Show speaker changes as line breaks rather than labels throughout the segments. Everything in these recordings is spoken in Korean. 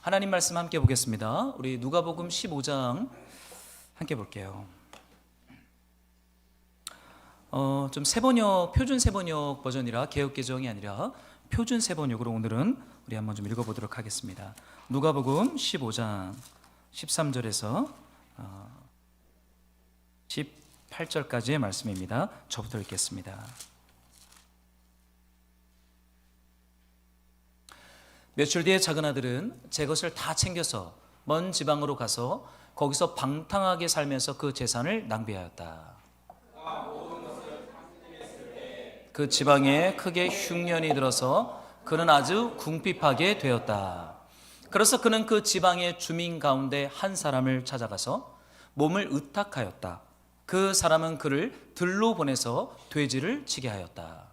하나님 말씀 함께 보겠습니다. 우리 누가복음 15장 함께 볼게요. 좀 세번역, 표준 세번역 버전이라 개역 개정이 아니라 표준 세번역으로 오늘은 우리 한번 좀 읽어보도록 하겠습니다. 누가복음 15장 13절에서 18절까지의 말씀입니다. 저부터 읽겠습니다. 며칠 뒤에 작은 아들은 제 것을 다 챙겨서 먼 지방으로 가서 거기서 방탕하게 살면서 그 재산을 낭비하였다. 그 지방에 크게 흉년이 들어서 그는 아주 궁핍하게 되었다. 그래서 그는 그 지방의 주민 가운데 한 사람을 찾아가서 몸을 의탁하였다. 그 사람은 그를 들로 보내서 돼지를 치게 하였다.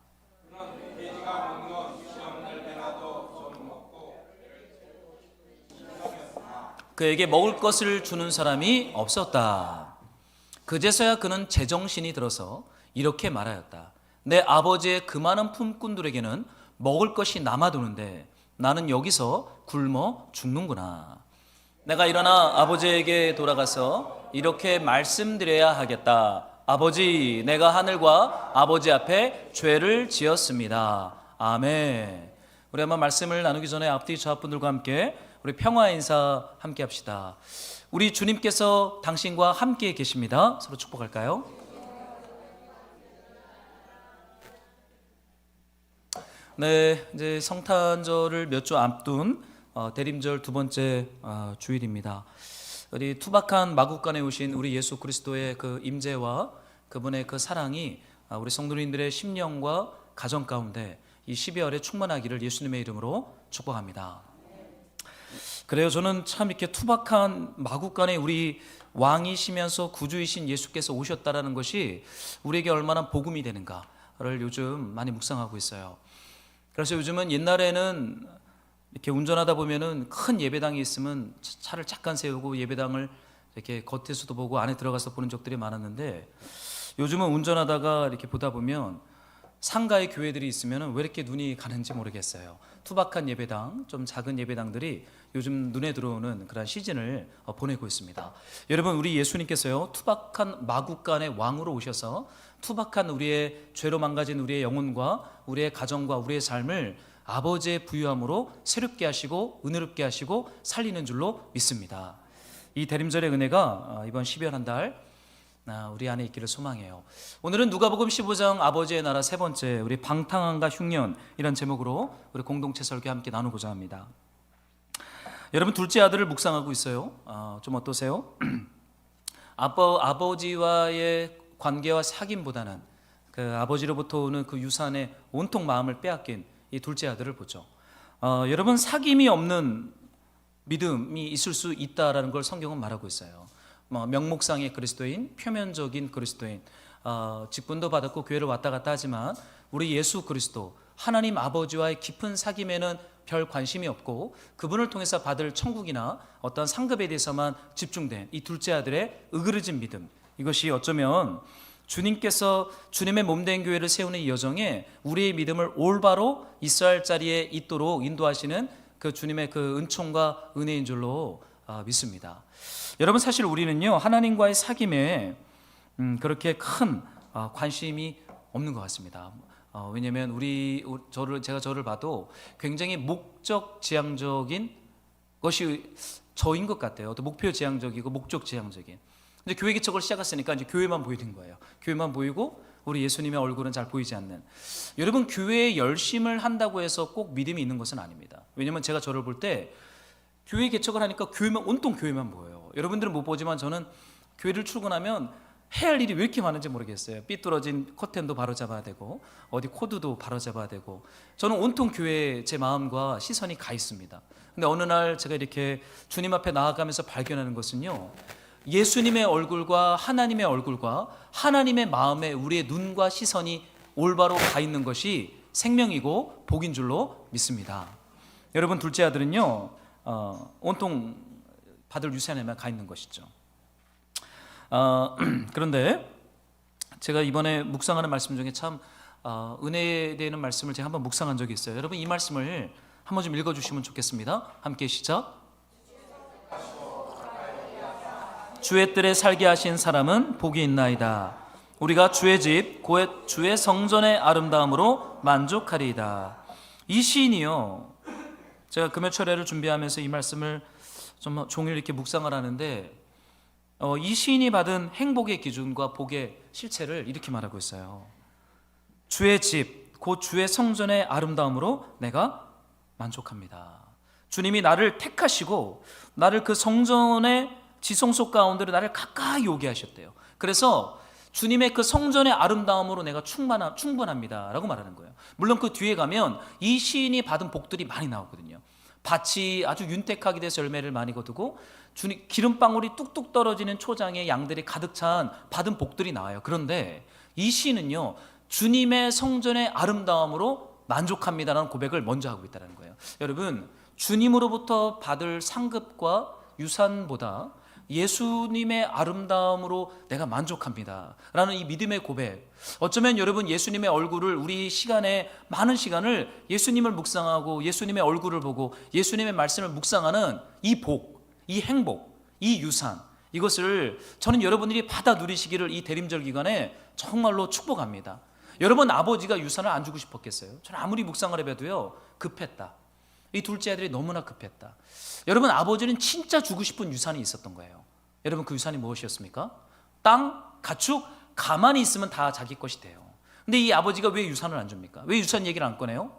그에게 먹을 것을 주는 사람이 없었다. 그제서야 그는 제정신이 들어서 이렇게 말하였다. 내 아버지의 그 많은 품꾼들에게는 먹을 것이 남아도는데 나는 여기서 굶어 죽는구나. 내가 일어나 아버지에게 돌아가서 이렇게 말씀드려야 하겠다. 아버지, 내가 하늘과 아버지 앞에 죄를 지었습니다. 아멘. 우리 한번 말씀을 나누기 전에 앞뒤 좌우분들과 함께 우리 평화 인사 함께 합시다. 우리 주님께서 당신과 함께 계십니다. 서로 축복할까요? 네, 이제 성탄절을 몇 주 앞둔 대림절 두 번째 주일입니다. 우리 투박한 마국간에 오신 우리 예수 그리스도의 그 임재와 그분의 그 사랑이 우리 성도님들의 심령과 가정 가운데 이 12월에 충만하기를 예수님의 이름으로 축복합니다. 그래요, 저는 참 이렇게 투박한 마국간에 우리 왕이시면서 구주이신 예수께서 오셨다라는 것이 우리에게 얼마나 복음이 되는가를 요즘 많이 묵상하고 있어요. 그래서 요즘은 옛날에는 이렇게 운전하다 보면은 큰 예배당이 있으면 차를 잠깐 세우고 예배당을 이렇게 겉에서도 보고 안에 들어가서 보는 적들이 많았는데 요즘은 운전하다가 이렇게 보다 보면 상가의 교회들이 있으면 왜 이렇게 눈이 가는지 모르겠어요. 투박한 예배당, 좀 작은 예배당들이 요즘 눈에 들어오는 그런 시즌을 보내고 있습니다. 여러분, 우리 예수님께서요, 투박한 마국간의 왕으로 오셔서 투박한 우리의 죄로 망가진 우리의 영혼과 우리의 가정과 우리의 삶을 아버지의 부유함으로 새롭게 하시고 은혜롭게 하시고 살리는 줄로 믿습니다. 이 대림절의 은혜가 이번 12월 한 달 우리 안에 있기를 소망해요. 오늘은 누가복음 15장 아버지의 나라 세 번째, 우리 방탕함과 흉년, 이런 제목으로 우리 공동체 설교 함께 나누고자 합니다. 여러분, 둘째 아들을 묵상하고 있어요. 좀 어떠세요? 아버지와의 관계와 사귐보다는 그 아버지로부터 오는 그 유산에 온통 마음을 빼앗긴 이 둘째 아들을 보죠. 여러분, 사귐이 없는 믿음이 있을 수 있다라는 걸 성경은 말하고 있어요. 명목상의 그리스도인, 표면적인 그리스도인, 직분도 받았고 교회를 왔다 갔다 하지만 우리 예수 그리스도 하나님 아버지와의 깊은 사귐에는 별 관심이 없고 그분을 통해서 받을 천국이나 어떤 상급에 대해서만 집중된 이 둘째 아들의 으그러진 믿음, 이것이 어쩌면 주님께서 주님의 몸된 교회를 세우는 이 여정에 우리의 믿음을 올바로 있어야 할 자리에 있도록 인도하시는 그 주님의 그 은총과 은혜인 줄로 믿습니다. 여러분, 사실 우리는요, 하나님과의 사귐에 그렇게 큰 관심이 없는 것 같습니다. 왜냐하면 제가 저를 봐도 굉장히 목적 지향적인 것이 저인 것 같아요. 또 목표 지향적이고 목적 지향적인. 근데 교회 개척을 시작했으니까 이제 교회만 보이는 거예요. 교회만 보이고 우리 예수님의 얼굴은 잘 보이지 않는. 여러분, 교회에 열심을 한다고 해서 꼭 믿음이 있는 것은 아닙니다. 왜냐하면 제가 저를 볼 때 교회 개척을 하니까 온통 교회만 보여요. 여러분들은 못 보지만 저는 교회를 출근하면 해야 할 일이 왜 이렇게 많은지 모르겠어요. 삐뚤어진 커튼도 바로 잡아야 되고 어디 코드도 바로 잡아야 되고 저는 온통 교회에 제 마음과 시선이 가 있습니다. 근데 어느 날 제가 이렇게 주님 앞에 나아가면서 발견하는 것은요, 예수님의 얼굴과 하나님의 얼굴과 하나님의 마음에 우리의 눈과 시선이 올바로 가 있는 것이 생명이고 복인 줄로 믿습니다. 여러분, 둘째 아들은요, 온통 받을 유산에만 가 있는 것이죠. 그런데 제가 이번에 묵상하는 말씀 중에 참 은혜에 대한 말씀을 제가 한번 묵상한 적이 있어요. 여러분, 이 말씀을 한번 좀 읽어주시면 좋겠습니다. 함께 시작. 주의 뜰에 살게 하신 사람은 복이 있나이다. 우리가 주의 집 곧 주의 성전의 아름다움으로 만족하리이다. 이 시인이요, 제가 금요철회를 준비하면서 이 말씀을 좀 종일 이렇게 묵상을 하는데 이 시인이 받은 행복의 기준과 복의 실체를 이렇게 말하고 있어요. 주의 집 곧 주의 성전의 아름다움으로 내가 만족합니다. 주님이 나를 택하시고 나를 그 성전의 지성소 가운데로 나를 가까이 오게 하셨대요. 그래서 주님의 그 성전의 아름다움으로 내가 충분합니다 라고 말하는 거예요. 물론 그 뒤에 가면 이 시인이 받은 복들이 많이 나오거든요. 밭이 아주 윤택하게 돼서 열매를 많이 거두고 주님 기름방울이 뚝뚝 떨어지는 초장에 양들이 가득 찬 받은 복들이 나와요. 그런데 이 시인은요, 주님의 성전의 아름다움으로 만족합니다라는 고백을 먼저 하고 있다는 거예요. 여러분, 주님으로부터 받을 상급과 유산보다 예수님의 아름다움으로 내가 만족합니다 라는 이 믿음의 고백, 어쩌면 여러분 예수님의 얼굴을, 우리 시간에 많은 시간을 예수님을 묵상하고 예수님의 얼굴을 보고 예수님의 말씀을 묵상하는 이 복, 이 행복, 이 유산, 이것을 저는 여러분들이 받아 누리시기를 이 대림절 기간에 정말로 축복합니다. 여러분 아버지가 유산을 안 주고 싶었겠어요? 저는 아무리 묵상을 해봐도요, 급했다. 이 둘째 아들이 너무나 급했다. 여러분 아버지는 진짜 주고 싶은 유산이 있었던 거예요. 여러분 그 유산이 무엇이었습니까? 땅, 가축, 가만히 있으면 다 자기 것이 돼요. 근데 이 아버지가 왜 유산을 안 줍니까? 왜 유산 얘기를 안 꺼내요?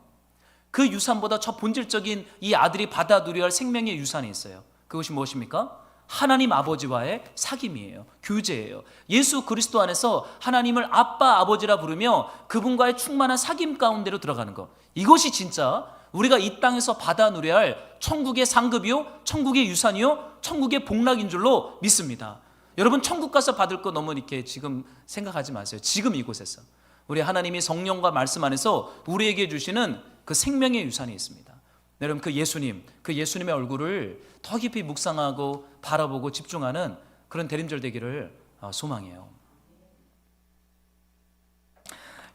그 유산보다 저 본질적인 이 아들이 받아 누려야 할 생명의 유산이 있어요. 그것이 무엇입니까? 하나님 아버지와의 사귐이에요. 교제예요. 예수 그리스도 안에서 하나님을 아빠 아버지라 부르며 그분과의 충만한 사귐 가운데로 들어가는 것, 이것이 진짜 우리가 이 땅에서 받아 누려야 할 천국의 상급이요, 천국의 유산이요, 천국의 복락인 줄로 믿습니다. 여러분 천국 가서 받을 거 너무 이렇게 지금 생각하지 마세요. 지금 이곳에서 우리 하나님이 성령과 말씀 안에서 우리에게 주시는 그 생명의 유산이 있습니다. 여러분 그 예수님의 얼굴을 더 깊이 묵상하고 바라보고 집중하는 그런 대림절 되기를 소망해요.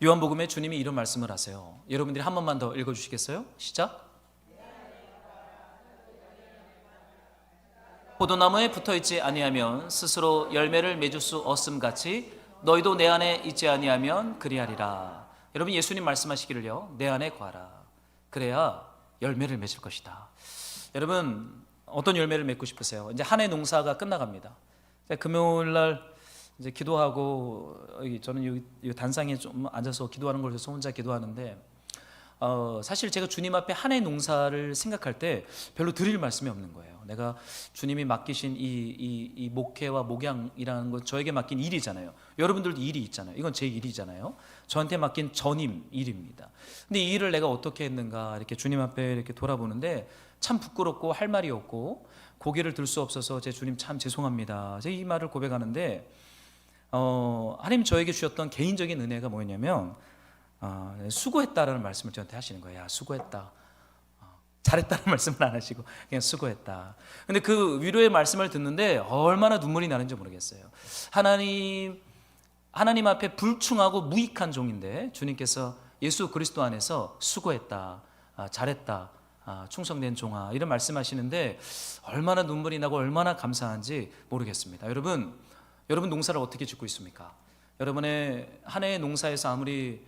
요한복음에 주님이 이런 말씀을 하세요. 여러분들이 한 번만 더 읽어주시겠어요? 시작. 포도나무에 붙어있지 아니하면 스스로 열매를 맺을 수 없음같이 너희도 내 안에 있지 아니하면 그리하리라. 여러분 예수님 말씀하시기를요, 내 안에 거하라. 그래야 열매를 맺을 것이다. 여러분 어떤 열매를 맺고 싶으세요? 이제 한 해 농사가 끝나갑니다. 금요일 날 이제 기도하고, 저는 이 단상에 좀 앉아서 기도하는 걸 해서 혼자 기도하는데, 사실 제가 주님 앞에 한 해 농사를 생각할 때 별로 드릴 말씀이 없는 거예요. 내가 주님이 맡기신 이 목회와 목양이라는 건 저에게 맡긴 일이잖아요. 여러분들도 일이 있잖아요. 이건 제 일이잖아요. 저한테 맡긴 전임 일입니다. 근데 이 일을 내가 어떻게 했는가 이렇게 주님 앞에 이렇게 돌아보는데 참 부끄럽고 할 말이 없고 고개를 들 수 없어서 제 주님 참 죄송합니다. 제가 이 말을 고백하는데 하나님 저에게 주셨던 개인적인 은혜가 뭐였냐면 수고했다라는 말씀을 저한테 하시는 거예요. 야, 수고했다. 잘했다는 말씀을 안 하시고 그냥 수고했다. 근데 그 위로의 말씀을 듣는데 얼마나 눈물이 나는지 모르겠어요. 하나님 앞에 불충하고 무익한 종인데 주님께서 예수 그리스도 안에서 수고했다, 잘했다, 충성된 종아, 이런 말씀하시는데 얼마나 눈물이 나고 얼마나 감사한지 모르겠습니다. 여러분 농사를 어떻게 짓고 있습니까? 여러분의 한 해의 농사에서 아무리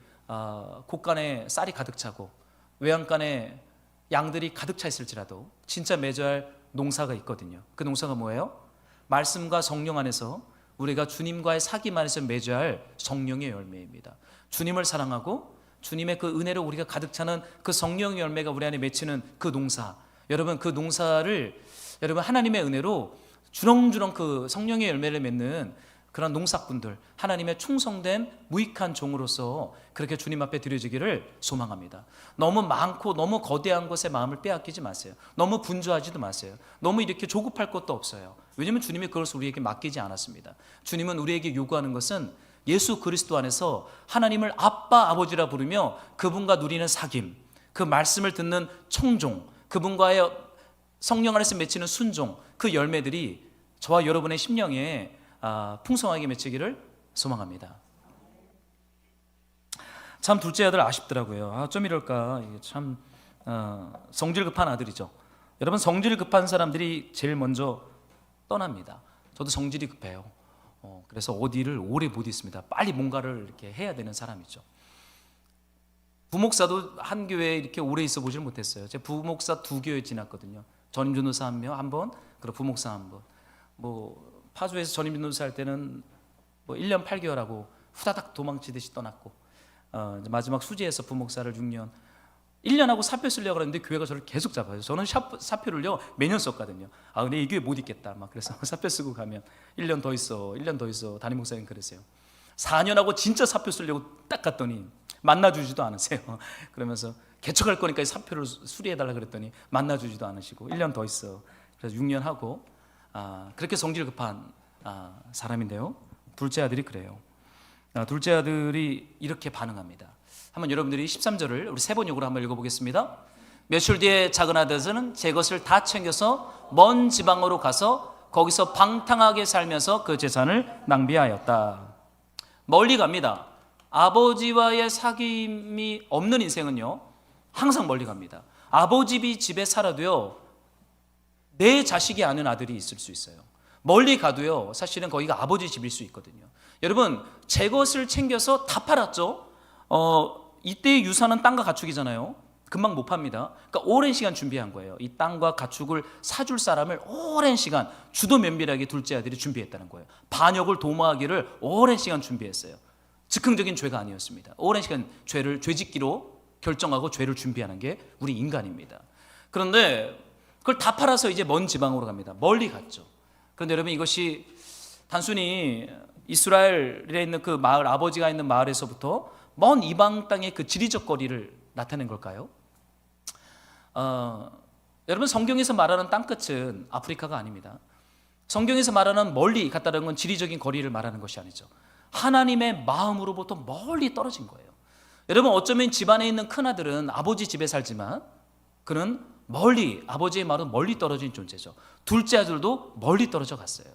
곳간에 쌀이 가득 차고 외양간에 양들이 가득 차 있을지라도 진짜 맺어야 할 농사가 있거든요. 그 농사가 뭐예요? 말씀과 성령 안에서 우리가 주님과의 사귐 안에서 맺어야 할 성령의 열매입니다. 주님을 사랑하고 주님의 그 은혜로 우리가 가득 차는 그 성령의 열매가 우리 안에 맺히는 그 농사, 여러분 그 농사를 여러분 하나님의 은혜로 주렁주렁 그 성령의 열매를 맺는 그런 농사꾼들, 하나님의 충성된 무익한 종으로서 그렇게 주님 앞에 드려지기를 소망합니다. 너무 많고 너무 거대한 것에 마음을 빼앗기지 마세요. 너무 분주하지도 마세요. 너무 이렇게 조급할 것도 없어요. 왜냐하면 주님이 그것을 우리에게 맡기지 않았습니다. 주님은 우리에게 요구하는 것은 예수 그리스도 안에서 하나님을 아빠 아버지라 부르며 그분과 누리는 사귐, 그 말씀을 듣는 청종, 그분과의 성령 안에서 맺히는 순종, 그 열매들이 저와 여러분의 심령에 풍성하게 맺히기를 소망합니다. 참 둘째 아들 아쉽더라고요. 좀 이럴까, 이게 참 성질 급한 아들이죠. 여러분 성질 급한 사람들이 제일 먼저 떠납니다. 저도 성질이 급해요. 그래서 어디를 오래 못 있습니다. 빨리 뭔가를 이렇게 해야 되는 사람이죠. 부목사도 한 교회에 이렇게 오래 있어 보질 못했어요. 제 부목사 2교회 지났거든요. 전임 전도사 한 번, 그리고 부목사 한 번. 뭐 파주에서 전임 전도사 할 때는 뭐 1년 8개월하고 후다닥 도망치듯이 떠났고, 마지막 수지에서 부목사를 6년, 1년 하고 사표 쓰려고 그랬는데 교회가 저를 계속 잡아요. 저는 사표를요 매년 썼거든요. 근데 이 교회 못 있겠다 막 그래서 사표 쓰고 가면 1년 더 있어, 1년 더 있어. 담임 목사님 그러세요. 4년 하고 진짜 사표 쓰려고 딱 갔더니 만나주지도 않으세요. 그러면서 개척할 거니까 사표를 수리해달라 그랬더니 만나주지도 않으시고 1년 더 있어. 그래서 6년 하고, 그렇게 성질 급한 사람인데요. 둘째 아들이 그래요. 둘째 아들이 이렇게 반응합니다. 한번 여러분들이 13절을 우리 세 번역으로 한번 읽어보겠습니다. 며칠 뒤에 작은 아들은 제 것을 다 챙겨서 먼 지방으로 가서 거기서 방탕하게 살면서 그 재산을 낭비하였다. 멀리 갑니다. 아버지와의 사귐이 없는 인생은요 항상 멀리 갑니다. 아버지 집에 살아도요 내 자식이 아는 아들이 있을 수 있어요. 멀리 가도요 사실은 거기가 아버지 집일 수 있거든요. 여러분, 제 것을 챙겨서 다 팔았죠. 이때의 유산은 땅과 가축이잖아요. 금방 못 팝니다. 그러니까 오랜 시간 준비한 거예요. 이 땅과 가축을 사줄 사람을 오랜 시간 주도 면밀하게 둘째 아들이 준비했다는 거예요. 반역을 도모하기를 오랜 시간 준비했어요. 즉흥적인 죄가 아니었습니다. 오랜 시간 죄짓기로 결정하고 죄를 준비하는 게 우리 인간입니다. 그런데 그걸 다 팔아서 이제 먼 지방으로 갑니다. 멀리 갔죠. 그런데 여러분, 이것이 단순히 이스라엘에 있는 그 마을, 아버지가 있는 마을에서부터 먼 이방 땅의 그 지리적 거리를 나타낸 걸까요? 여러분, 성경에서 말하는 땅끝은 아프리카가 아닙니다. 성경에서 말하는 멀리 갔다는 건 지리적인 거리를 말하는 것이 아니죠. 하나님의 마음으로부터 멀리 떨어진 거예요. 여러분, 어쩌면 집안에 있는 큰아들은 아버지 집에 살지만 그는 멀리, 아버지의 마음은 멀리 떨어진 존재죠. 둘째 아들도 멀리 떨어져 갔어요.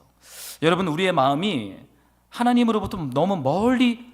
여러분, 우리의 마음이 하나님으로부터 너무 멀리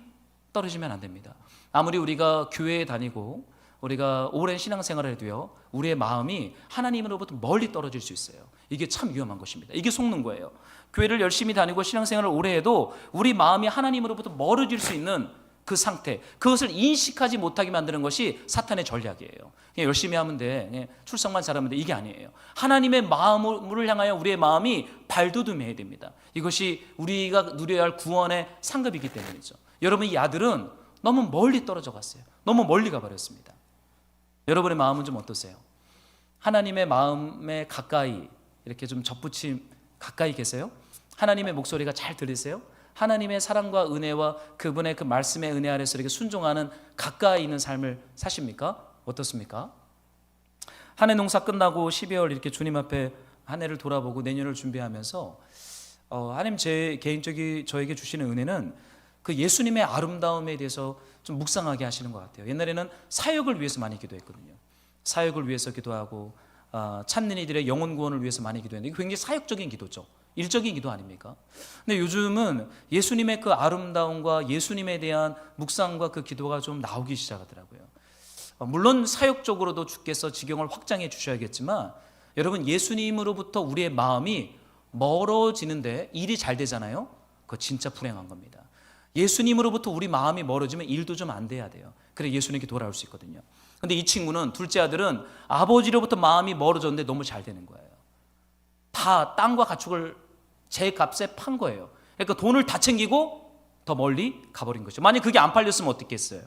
떨어지면 안 됩니다. 아무리 우리가 교회에 다니고 우리가 오랜 신앙생활을 해도요 우리의 마음이 하나님으로부터 멀리 떨어질 수 있어요. 이게 참 위험한 것입니다. 이게 속는 거예요. 교회를 열심히 다니고 신앙생활을 오래 해도 우리 마음이 하나님으로부터 멀어질 수 있는 그 상태, 그것을 인식하지 못하게 만드는 것이 사탄의 전략이에요. 그냥 열심히 하면 돼, 출석만 잘하면 돼, 이게 아니에요. 하나님의 마음을 향하여 우리의 마음이 발돋움해야 됩니다. 이것이 우리가 누려야 할 구원의 상급이기 때문이죠. 여러분, 이 아들은 너무 멀리 떨어져 갔어요. 너무 멀리 가버렸습니다. 여러분의 마음은 좀 어떠세요? 하나님의 마음에 가까이 이렇게 좀 접붙임 가까이 계세요? 하나님의 목소리가 잘 들리세요? 하나님의 사랑과 은혜와 그분의 그 말씀의 은혜 아래서 이렇게 순종하는 가까이 있는 삶을 사십니까? 어떻습니까? 한 해 농사 끝나고 12월 이렇게 주님 앞에 한 해를 돌아보고 내년을 준비하면서 하나님 제 개인적인 저에게 주시는 은혜는 그 예수님의 아름다움에 대해서 좀 묵상하게 하시는 것 같아요. 옛날에는 사역을 위해서 많이 기도했거든요. 사역을 위해서 기도하고 찾는 이들의 영혼 구원을 위해서 많이 기도했는데 이게 굉장히 사역적인 기도죠. 일적인 기도 아닙니까? 근데 요즘은 예수님의 그 아름다움과 예수님에 대한 묵상과 그 기도가 좀 나오기 시작하더라고요. 물론 사역적으로도 주께서 지경을 확장해 주셔야겠지만 여러분, 예수님으로부터 우리의 마음이 멀어지는데 일이 잘 되잖아요. 그거 진짜 불행한 겁니다. 예수님으로부터 우리 마음이 멀어지면 일도 좀 안 돼야 돼요. 그래 예수님께 돌아올 수 있거든요. 근데 이 친구는, 둘째 아들은 아버지로부터 마음이 멀어졌는데 너무 잘 되는 거예요. 다 땅과 가축을 제 값에 판 거예요. 그러니까 돈을 다 챙기고 더 멀리 가버린 거죠. 만약 그게 안 팔렸으면 어떻겠어요?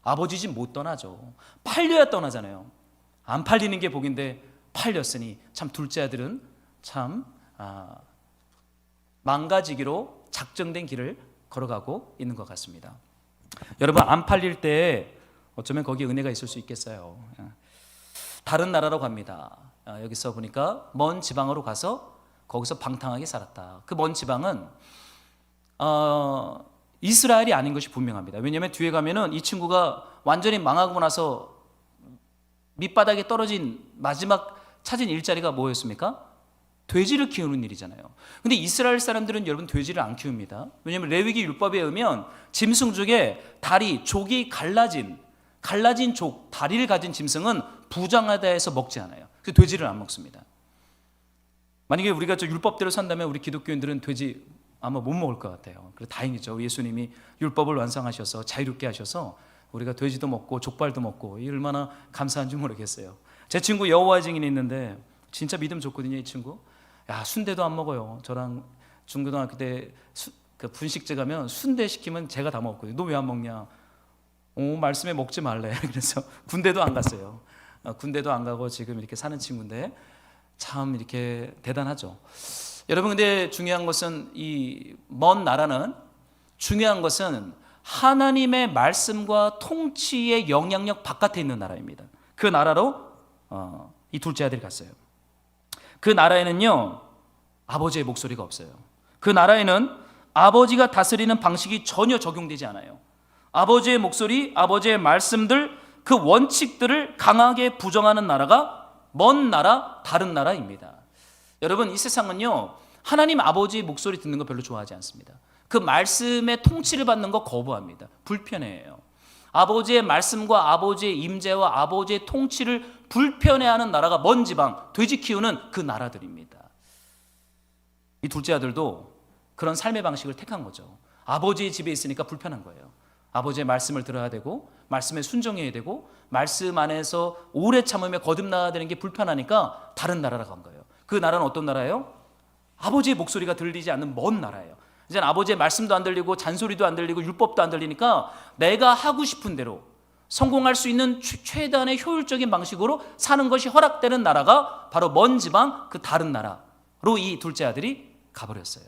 아버지 집 못 떠나죠. 팔려야 떠나잖아요. 안 팔리는 게 복인데 팔렸으니 참 둘째 아들은 참 망가지기로 작정된 길을 걸어가고 있는 것 같습니다. 여러분, 안 팔릴 때 어쩌면 거기에 은혜가 있을 수 있겠어요. 다른 나라로 갑니다. 여기서 보니까 먼 지방으로 가서 거기서 방탕하게 살았다. 그 먼 지방은 이스라엘이 아닌 것이 분명합니다. 왜냐하면 뒤에 가면은 이 친구가 완전히 망하고 나서 밑바닥에 떨어진 마지막 찾은 일자리가 뭐였습니까? 돼지를 키우는 일이잖아요. 근데 이스라엘 사람들은 여러분 돼지를 안 키웁니다. 왜냐하면 레위기 율법에 의하면 짐승 중에 다리, 족이 갈라진 족, 다리를 가진 짐승은 부정하다 해서 먹지 않아요. 그래서 돼지를 안 먹습니다. 만약에 우리가 저 율법대로 산다면 우리 기독교인들은 돼지 아마 못 먹을 것 같아요. 그래서 다행이죠. 예수님이 율법을 완성하셔서 자유롭게 하셔서 우리가 돼지도 먹고 족발도 먹고 이 얼마나 감사한지 모르겠어요. 제 친구 여호와 증인이 있는데 진짜 믿음 좋거든요. 이 친구. 야, 순대도 안 먹어요. 저랑 중고등학교 때 그 분식집 가면 순대 시키면 제가 다 먹었거든요. 너 왜 안 먹냐? 말씀에 먹지 말래. 그래서 군대도 안 갔어요. 군대도 안 가고 지금 이렇게 사는 친구인데 참 이렇게 대단하죠. 여러분, 근데 중요한 것은 이 먼 나라는, 중요한 것은 하나님의 말씀과 통치의 영향력 바깥에 있는 나라입니다. 그 나라로 이 둘째 아들이 갔어요. 그 나라에는요, 아버지의 목소리가 없어요. 그 나라에는 아버지가 다스리는 방식이 전혀 적용되지 않아요. 아버지의 목소리, 아버지의 말씀들, 그 원칙들을 강하게 부정하는 나라가 먼 나라, 다른 나라입니다. 여러분, 이 세상은요, 하나님 아버지의 목소리 듣는 거 별로 좋아하지 않습니다. 그 말씀의 통치를 받는 거 거부합니다. 불편해해요. 아버지의 말씀과 아버지의 임재와 아버지의 통치를 불편해하는 나라가 먼 지방, 돼지 키우는 그 나라들입니다. 이 둘째 아들도 그런 삶의 방식을 택한 거죠. 아버지의 집에 있으니까 불편한 거예요. 아버지의 말씀을 들어야 되고 말씀에 순종해야 되고 말씀 안에서 오래 참으며 거듭나야 되는 게 불편하니까 다른 나라로 간 거예요. 그 나라는 어떤 나라예요? 아버지의 목소리가 들리지 않는 먼 나라예요. 이제는 아버지의 말씀도 안 들리고 잔소리도 안 들리고 율법도 안 들리니까 내가 하고 싶은 대로 성공할 수 있는 최단의 효율적인 방식으로 사는 것이 허락되는 나라가 바로 먼 지방, 그 다른 나라로 이 둘째 아들이 가버렸어요.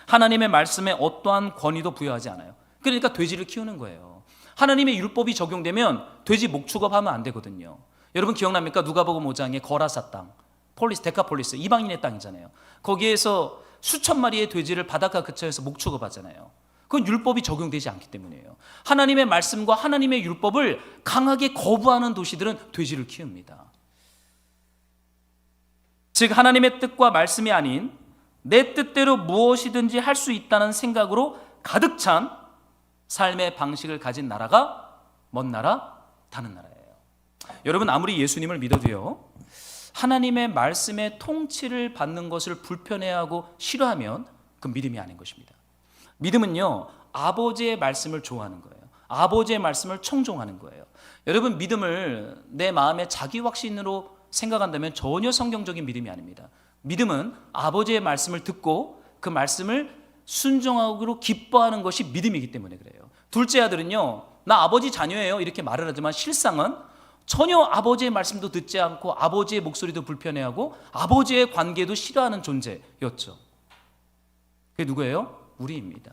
하나님의 말씀에 어떠한 권위도 부여하지 않아요. 그러니까 돼지를 키우는 거예요. 하나님의 율법이 적용되면 돼지 목축업하면 안 되거든요. 여러분 기억납니까? 누가복음 5장에 거라사 땅, 데카폴리스, 이방인의 땅이잖아요. 거기에서 수천 마리의 돼지를 바닷가 근처에서 목축업하잖아요. 그건 율법이 적용되지 않기 때문이에요. 하나님의 말씀과 하나님의 율법을 강하게 거부하는 도시들은 돼지를 키웁니다. 즉 하나님의 뜻과 말씀이 아닌 내 뜻대로 무엇이든지 할 수 있다는 생각으로 가득 찬 삶의 방식을 가진 나라가 먼 나라, 다른 나라예요. 여러분, 아무리 예수님을 믿어도요, 하나님의 말씀의 통치를 받는 것을 불편해하고 싫어하면 그건 믿음이 아닌 것입니다. 믿음은요, 아버지의 말씀을 좋아하는 거예요. 아버지의 말씀을 청종하는 거예요. 여러분, 믿음을 내 마음의 자기 확신으로 생각한다면 전혀 성경적인 믿음이 아닙니다. 믿음은 아버지의 말씀을 듣고 그 말씀을 순종하고 기뻐하는 것이 믿음이기 때문에 그래요. 둘째 아들은요, 나 아버지 자녀예요 이렇게 말을 하지만 실상은 전혀 아버지의 말씀도 듣지 않고 아버지의 목소리도 불편해하고 아버지의 관계도 싫어하는 존재였죠. 그게 누구예요? 우리입니다.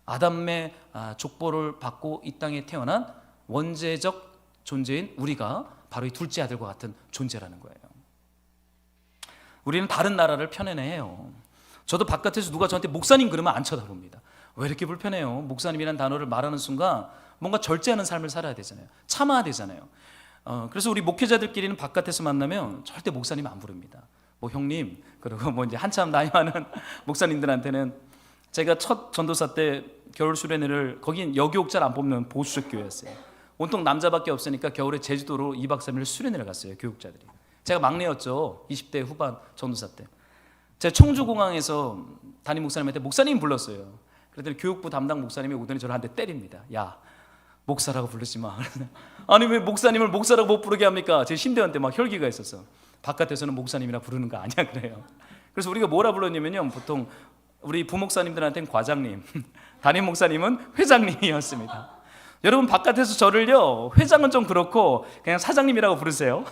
아담의 족보를 받고 이 땅에 태어난 원죄적 존재인 우리가 바로 이 둘째 아들과 같은 존재라는 거예요. 우리는 다른 나라를 편애해요. 저도 바깥에서 누가 저한테 목사님 그러면 안 쳐다봅니다. 왜 이렇게 불편해요? 목사님이라는 단어를 말하는 순간 뭔가 절제하는 삶을 살아야 되잖아요. 참아야 되잖아요. 그래서 우리 목회자들끼리는 바깥에서 만나면 절대 목사님 안 부릅니다. 뭐 형님, 그리고 뭐 이제 한참 나이 많은 목사님들한테는, 제가 첫 전도사 때 겨울 수련회를, 거긴 여교육자를 안 뽑는 보수적 교회였어요. 온통 남자밖에 없으니까 겨울에 제주도로 2박 3일 수련회를 갔어요, 교육자들이. 제가 막내였죠. 20대 후반 전도사 때. 제가 청주공항에서 담임 목사님한테 목사님 불렀어요. 그랬더니 교육부 담당 목사님이 오더니 저를 한 대 때립니다. 야, 목사라고 부르지 마. 아니 왜 목사님을 목사라고 못 부르게 합니까? 제 심대원 때 막 혈기가 있어서. 바깥에서는 목사님이라 부르는 거 아니야 그래요. 그래서 우리가 뭐라 불렀냐면요, 보통 우리 부목사님들한테는 과장님, 담임 목사님은 회장님이었습니다. 여러분 바깥에서 저를요, 회장은 좀 그렇고 그냥 사장님이라고 부르세요.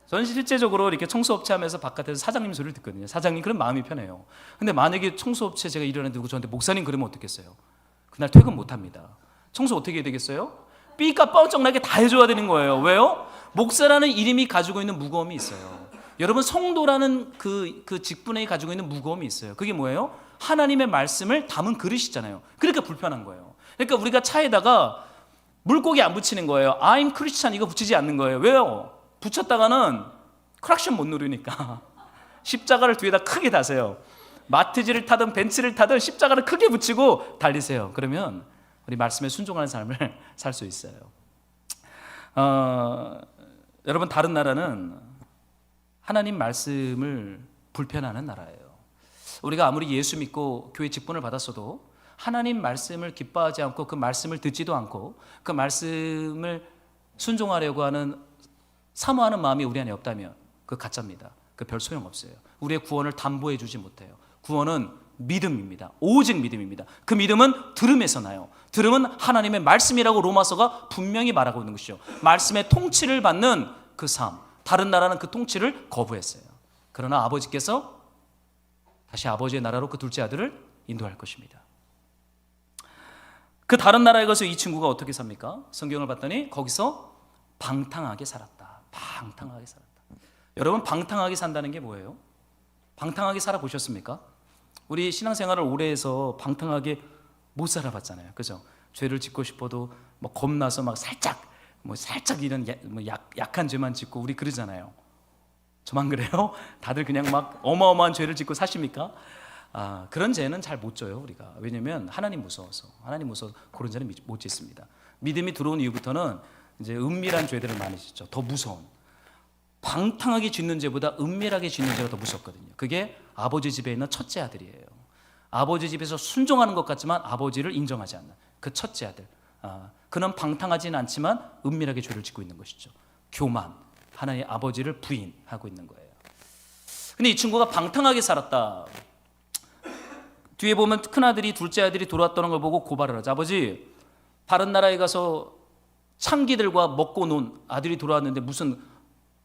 저는 실제적으로 이렇게 청소업체 하면서 바깥에서 사장님 소리를 듣거든요. 사장님, 그럼 마음이 편해요. 근데 만약에 청소업체 제가 일하는데 누구 저한테 목사님 그러면 어떻겠어요? 그날 퇴근 못합니다. 청소 어떻게 해야 되겠어요? 삐까 뻔쩍나게 다 해줘야 되는 거예요. 왜요? 목사라는 이름이 가지고 있는 무거움이 있어요. 여러분, 성도라는 그 직분이 가지고 있는 무거움이 있어요. 그게 뭐예요? 하나님의 말씀을 담은 그릇이잖아요. 그러니까 불편한 거예요. 그러니까 우리가 차에다가 물고기 안 붙이는 거예요. I'm Christian 이거 붙이지 않는 거예요. 왜요? 붙였다가는 크락션 못 누르니까 십자가를 뒤에다 크게 다세요. 마티즈를 타든 벤츠를 타든 십자가를 크게 붙이고 달리세요. 그러면 우리 말씀에 순종하는 삶을 살 수 있어요. 여러분, 다른 나라는 하나님 말씀을 불편하는 나라예요. 우리가 아무리 예수 믿고 교회 직분을 받았어도 하나님 말씀을 기뻐하지 않고 그 말씀을 듣지도 않고 그 말씀을 순종하려고 하는 사모하는 마음이 우리 안에 없다면 그 가짜입니다. 그 별 소용없어요. 우리의 구원을 담보해 주지 못해요. 구원은 믿음입니다. 오직 믿음입니다. 그 믿음은 들음에서 나요. 들음은 하나님의 말씀이라고 로마서가 분명히 말하고 있는 것이죠. 말씀의 통치를 받는 그 삶. 다른 나라는 그 통치를 거부했어요. 그러나 아버지께서 다시 아버지의 나라로 그 둘째 아들을 인도할 것입니다. 그 다른 나라에 가서 이 친구가 어떻게 삽니까? 성경을 봤더니 거기서 방탕하게 살았다. 방탕하게 살았다. 여러분, 방탕하게 산다는 게 뭐예요? 방탕하게 살아보셨습니까? 우리 신앙생활을 오래 해서 방탕하게 못 살아봤잖아요. 그죠? 죄를 짓고 싶어도 뭐 겁나서 막 살짝 이런 약한 죄만 짓고 우리 그러잖아요. 저만 그래요? 다들 그냥 막 어마어마한 죄를 짓고 사십니까? 그런 죄는 잘 못 져요, 우리가. 왜냐면 하나님 무서워서 그런 죄는 못 짓습니다. 믿음이 들어온 이후부터는 이제 은밀한 죄들을 많이 짓죠. 더 무서운. 방탕하게 짓는 죄보다 은밀하게 짓는 죄가 더 무섭거든요. 그게 아버지 집에 있는 첫째 아들이에요. 아버지 집에서 순종하는 것 같지만 아버지를 인정하지 않는 그 첫째 아들. 그는 방탕하지는 않지만 은밀하게 죄를 짓고 있는 것이죠. 교만, 하나님 아버지를 부인하고 있는 거예요. 근데 이 친구가 방탕하게 살았다. 뒤에 보면 큰아들이 둘째 아들이 돌아왔다는 걸 보고 고발을 하죠. 아버지, 다른 나라에 가서 창기들과 먹고 논 아들이 돌아왔는데 무슨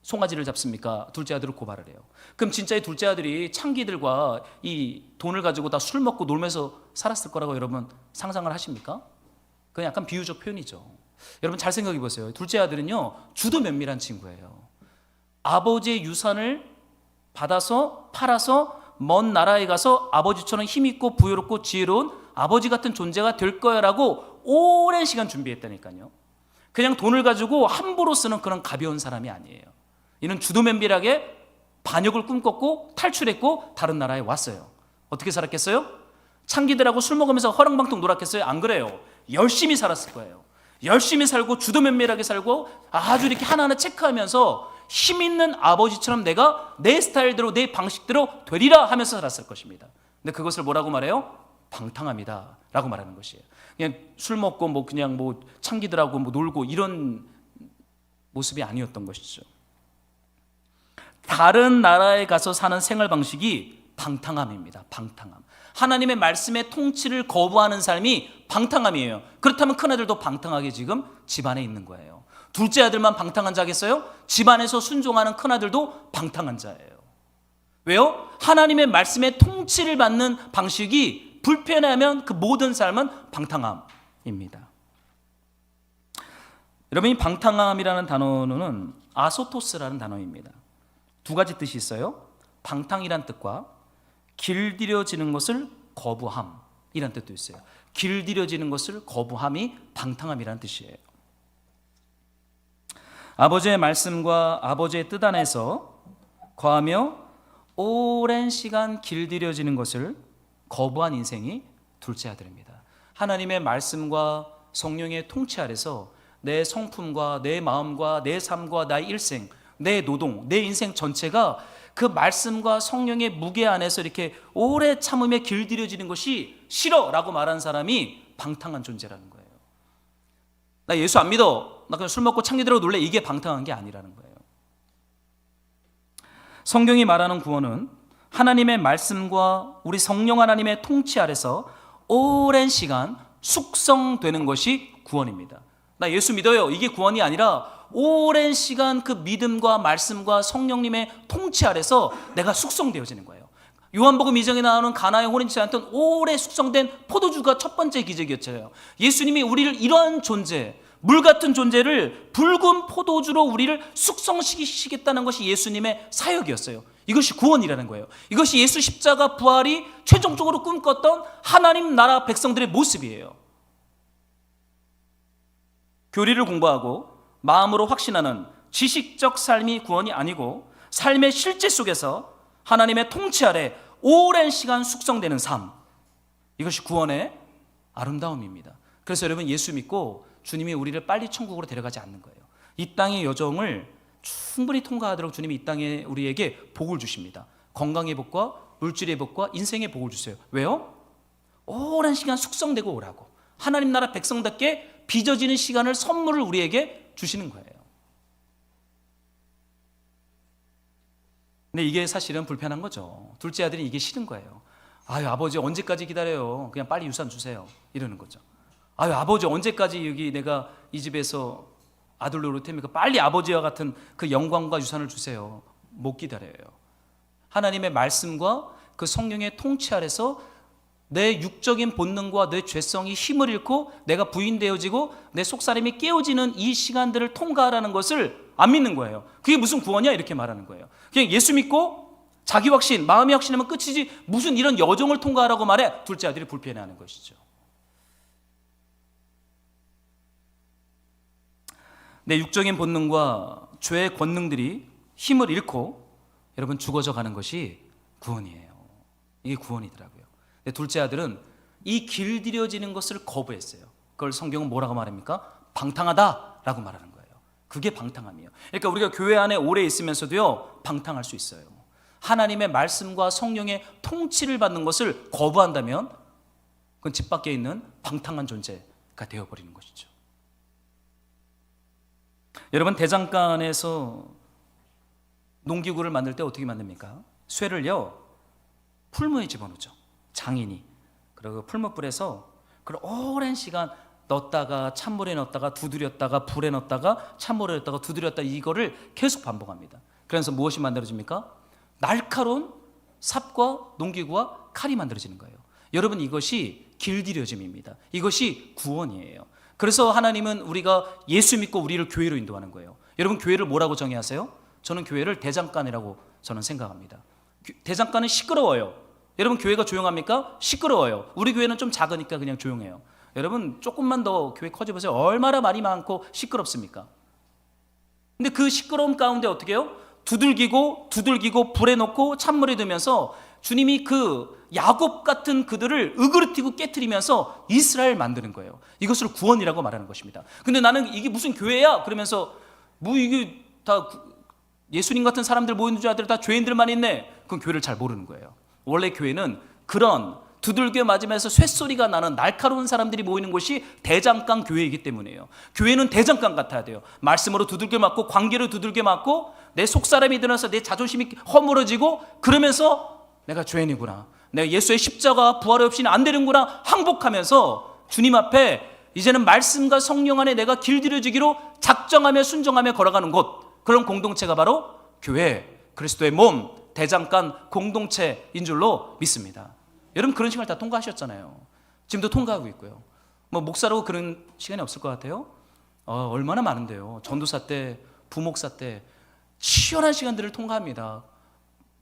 송아지를 잡습니까? 둘째 아들을 고발을 해요. 그럼 진짜 이 둘째 아들이 창기들과 이 돈을 가지고 다 술 먹고 놀면서 살았을 거라고 여러분 상상을 하십니까? 그건 약간 비유적 표현이죠. 여러분 잘 생각해 보세요. 둘째 아들은요, 주도 면밀한 친구예요. 아버지의 유산을 받아서 팔아서 먼 나라에 가서 아버지처럼 힘있고 부유롭고 지혜로운 아버지 같은 존재가 될 거야라고 오랜 시간 준비했다니까요. 그냥 돈을 가지고 함부로 쓰는 그런 가벼운 사람이 아니에요. 이는 주도 면밀하게 반역을 꿈꿨고 탈출했고 다른 나라에 왔어요. 어떻게 살았겠어요? 창기들하고 술 먹으면서 허랑방통 놀았겠어요? 안 그래요. 열심히 살았을 거예요. 열심히 살고 주도 면밀하게 살고 아주 이렇게 하나하나 체크하면서 힘 있는 아버지처럼 내가 내 스타일대로 내 방식대로 되리라 하면서 살았을 것입니다. 근데 그것을 뭐라고 말해요? 방탕함이다 라고 말하는 것이에요. 그냥 술 먹고 그냥 창기들하고 놀고 이런 모습이 아니었던 것이죠. 다른 나라에 가서 사는 생활 방식이 방탕함입니다. 방탕함. 하나님의 말씀의 통치를 거부하는 삶이 방탕함이에요. 그렇다면 큰아들도 방탕하게 지금 집안에 있는 거예요. 둘째 아들만 방탕한 자겠어요? 집안에서 순종하는 큰아들도 방탕한 자예요. 왜요? 하나님의 말씀의 통치를 받는 방식이 불편하면 그 모든 삶은 방탕함입니다. 여러분, 이 방탕함이라는 단어는 아소토스라는 단어입니다. 두 가지 뜻이 있어요. 방탕이란 뜻과 길들여지는 것을 거부함이란 뜻도 있어요. 길들여지는 것을 거부함이 방탕함이라는 뜻이에요. 아버지의 말씀과 아버지의 뜻 안에서 거하며 오랜 시간 길들여지는 것을 거부한 인생이 둘째 아들입니다. 하나님의 말씀과 성령의 통치 아래서 내 성품과 내 마음과 내 삶과 나의 일생, 내 노동, 내 인생 전체가 그 말씀과 성령의 무게 안에서 이렇게 오래 참으며 길들여지는 것이 싫어라고 말한 사람이 방탕한 존재라는 거예요. 나 예수 안 믿어. 나 그냥 술 먹고 창기들하고 놀래. 이게 방탕한 게 아니라는 거예요. 성경이 말하는 구원은 하나님의 말씀과 우리 성령 하나님의 통치 아래서 오랜 시간 숙성되는 것이 구원입니다. 나 예수 믿어요. 이게 구원이 아니라 오랜 시간 그 믿음과 말씀과 성령님의 통치 아래서 내가 숙성되어지는 거예요. 요한복음 2장에 나오는 가나의 혼인치 않던 오래 숙성된 포도주가 첫 번째 기적이었어요. 예수님이 우리를 이러한 존재, 물 같은 존재를 붉은 포도주로 우리를 숙성시키시겠다는 것이 예수님의 사역이었어요. 이것이 구원이라는 거예요. 이것이 예수 십자가 부활이 최종적으로 꿈꿨던 하나님 나라 백성들의 모습이에요. 교리를 공부하고 마음으로 확신하는 지식적 삶이 구원이 아니고 삶의 실제 속에서 하나님의 통치 아래 오랜 시간 숙성되는 삶, 이것이 구원의 아름다움입니다. 그래서 여러분, 예수 믿고 주님이 우리를 빨리 천국으로 데려가지 않는 거예요. 이 땅의 여정을 충분히 통과하도록 주님이 이 땅에 우리에게 복을 주십니다. 건강의 복과 물질의 복과 인생의 복을 주세요. 왜요? 오랜 시간 숙성되고 오라고. 하나님 나라 백성답게 빚어지는 시간을 선물을 우리에게 주시는 거예요. 근데 이게 사실은 불편한 거죠. 둘째 아들이 이게 싫은 거예요. 아유, 아버지 언제까지 기다려요? 그냥 빨리 유산 주세요. 이러는 거죠. 아유, 아버지 언제까지 여기 내가 이 집에서 아들 노릇합니까? 빨리 아버지와 같은 그 영광과 유산을 주세요. 못 기다려요. 하나님의 말씀과 그 성령의 통치 아래서 내 육적인 본능과 내 죄성이 힘을 잃고 내가 부인되어지고 내 속사람이 깨어지는 이 시간들을 통과하라는 것을 안 믿는 거예요. 그게 무슨 구원이야? 이렇게 말하는 거예요. 그냥 예수 믿고 자기 확신, 마음의 확신하면 끝이지 무슨 이런 여정을 통과하라고 말해. 둘째 아들이 불편해하는 것이죠. 내 육적인 본능과 죄의 권능들이 힘을 잃고 여러분 죽어져 가는 것이 구원이에요. 이게 구원이더라고요. 근데 둘째 아들은 이 길들여지는 것을 거부했어요. 그걸 성경은 뭐라고 말합니까? 방탕하다라고 말하는 거예요. 그게 방탕함이에요. 그러니까 우리가 교회 안에 오래 있으면서도요, 방탕할 수 있어요. 하나님의 말씀과 성령의 통치를 받는 것을 거부한다면 그건 집 밖에 있는 방탕한 존재가 되어버리는 것이죠. 여러분, 대장간에서 농기구를 만들 때 어떻게 만듭니까? 쇠를요, 풀무에 집어넣죠. 장인이. 그리고 풀무불에서 그걸 오랜 시간 넣었다가 찬물에 넣었다가 두드렸다가 불에 넣었다가 찬물에 넣었다가 두드렸다, 이거를 계속 반복합니다. 그래서 무엇이 만들어집니까? 날카로운 삽과 농기구와 칼이 만들어지는 거예요. 여러분, 이것이 길들여짐입니다. 이것이 구원이에요. 그래서 하나님은 우리가 예수 믿고 우리를 교회로 인도하는 거예요. 여러분, 교회를 뭐라고 정의하세요? 저는 교회를 대장간이라고 저는 생각합니다. 대장간은 시끄러워요. 여러분, 교회가 조용합니까? 시끄러워요. 우리 교회는 좀 작으니까 그냥 조용해요. 여러분, 조금만 더 교회 커져보세요. 얼마나 말이 많고 시끄럽습니까? 근데 그 시끄러움 가운데 어떻게 해요? 두들기고 불에 넣고 찬물에 넣으면서 주님이 그 야곱 같은 그들을 으그러뜨리고 깨트리면서 이스라엘 만드는 거예요. 이것을 구원이라고 말하는 것입니다. 근데 나는 이게 무슨 교회야? 그러면서 뭐 이게 다 예수님 같은 사람들 모이는 줄 알았더니 다 죄인들만 있네. 그건 교회를 잘 모르는 거예요. 원래 교회는 그런 두들겨 맞으면서 쇳소리가 나는 날카로운 사람들이 모이는 곳이 대장간 교회이기 때문이에요. 교회는 대장간 같아야 돼요. 말씀으로 두들겨 맞고 관계로 두들겨 맞고 내 속사람이 드러나서 내 자존심이 허물어지고 그러면서 내가 죄인이구나, 내가 예수의 십자가 부활 없이는 안 되는구나 항복하면서 주님 앞에 이제는 말씀과 성령 안에 내가 길들여지기로 작정하며 순종하며 걸어가는 곳, 그런 공동체가 바로 교회, 그리스도의 몸, 대장간 공동체인 줄로 믿습니다. 여러분, 그런 시간을 다 통과하셨잖아요. 지금도 통과하고 있고요. 뭐 목사라고 그런 시간이 없을 것 같아요? 얼마나 많은데요. 전도사 때, 부목사 때 치열한 시간들을 통과합니다.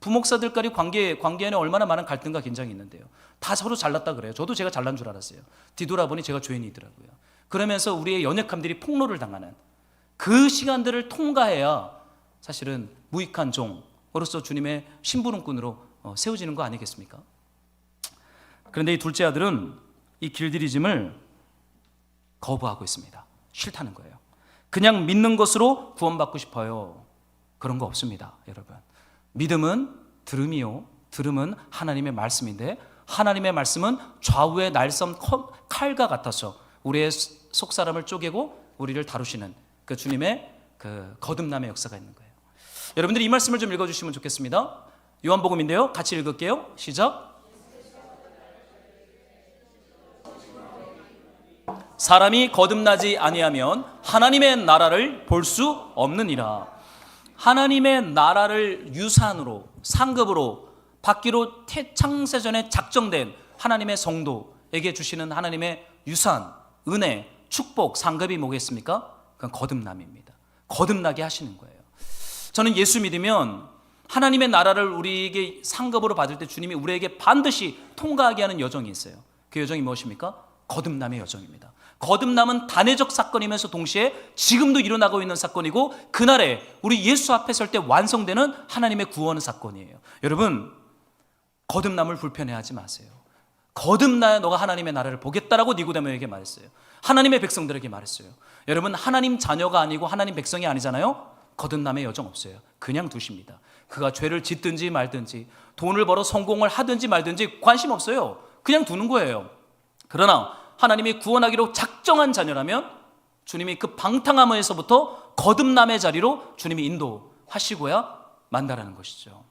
부목사들끼리 관계 안에 얼마나 많은 갈등과 긴장이 있는데요. 다 서로 잘났다 그래요. 저도 제가 잘난 줄 알았어요. 뒤돌아보니 제가 죄인이더라고요. 그러면서 우리의 연약함들이 폭로를 당하는 그 시간들을 통과해야 사실은 무익한 종으로서 주님의 심부름꾼으로 세워지는 거 아니겠습니까? 그런데 이 둘째 아들은 이 길들이짐을 거부하고 있습니다. 싫다는 거예요. 그냥 믿는 것으로 구원받고 싶어요. 그런 거 없습니다, 여러분. 믿음은 들음이요, 들음은 하나님의 말씀인데 하나님의 말씀은 좌우의 날선 칼과 같아서 우리의 속사람을 쪼개고 우리를 다루시는 그 주님의 그 거듭남의 역사가 있는 거예요. 여러분들이 이 말씀을 좀 읽어주시면 좋겠습니다. 요한복음인데요, 같이 읽을게요. 시작. 사람이 거듭나지 아니하면 하나님의 나라를 볼 수 없느니라. 하나님의 나라를 유산으로, 상급으로 받기로 창세전에 작정된 하나님의 성도에게 주시는 하나님의 유산, 은혜, 축복, 상급이 뭐겠습니까? 그건 거듭남입니다. 거듭나게 하시는 거예요. 저는 예수 믿으면 하나님의 나라를 우리에게 상급으로 받을 때 주님이 우리에게 반드시 통과하게 하는 여정이 있어요. 그 여정이 무엇입니까? 거듭남의 여정입니다. 거듭남은 단회적 사건이면서 동시에 지금도 일어나고 있는 사건이고 그날에 우리 예수 앞에 설 때 완성되는 하나님의 구원 사건이에요. 여러분, 거듭남을 불편해하지 마세요. 거듭나야 너가 하나님의 나라를 보겠다라고 니고데모에게 말했어요. 하나님의 백성들에게 말했어요. 여러분, 하나님 자녀가 아니고 하나님 백성이 아니잖아요. 거듭남의 여정 없어요. 그냥 두십니다. 그가 죄를 짓든지 말든지 돈을 벌어 성공을 하든지 말든지 관심 없어요. 그냥 두는 거예요. 그러나 하나님이 구원하기로 작정한 자녀라면 주님이 그 방탕함에서부터 거듭남의 자리로 주님이 인도하시고야 만다라는 것이죠.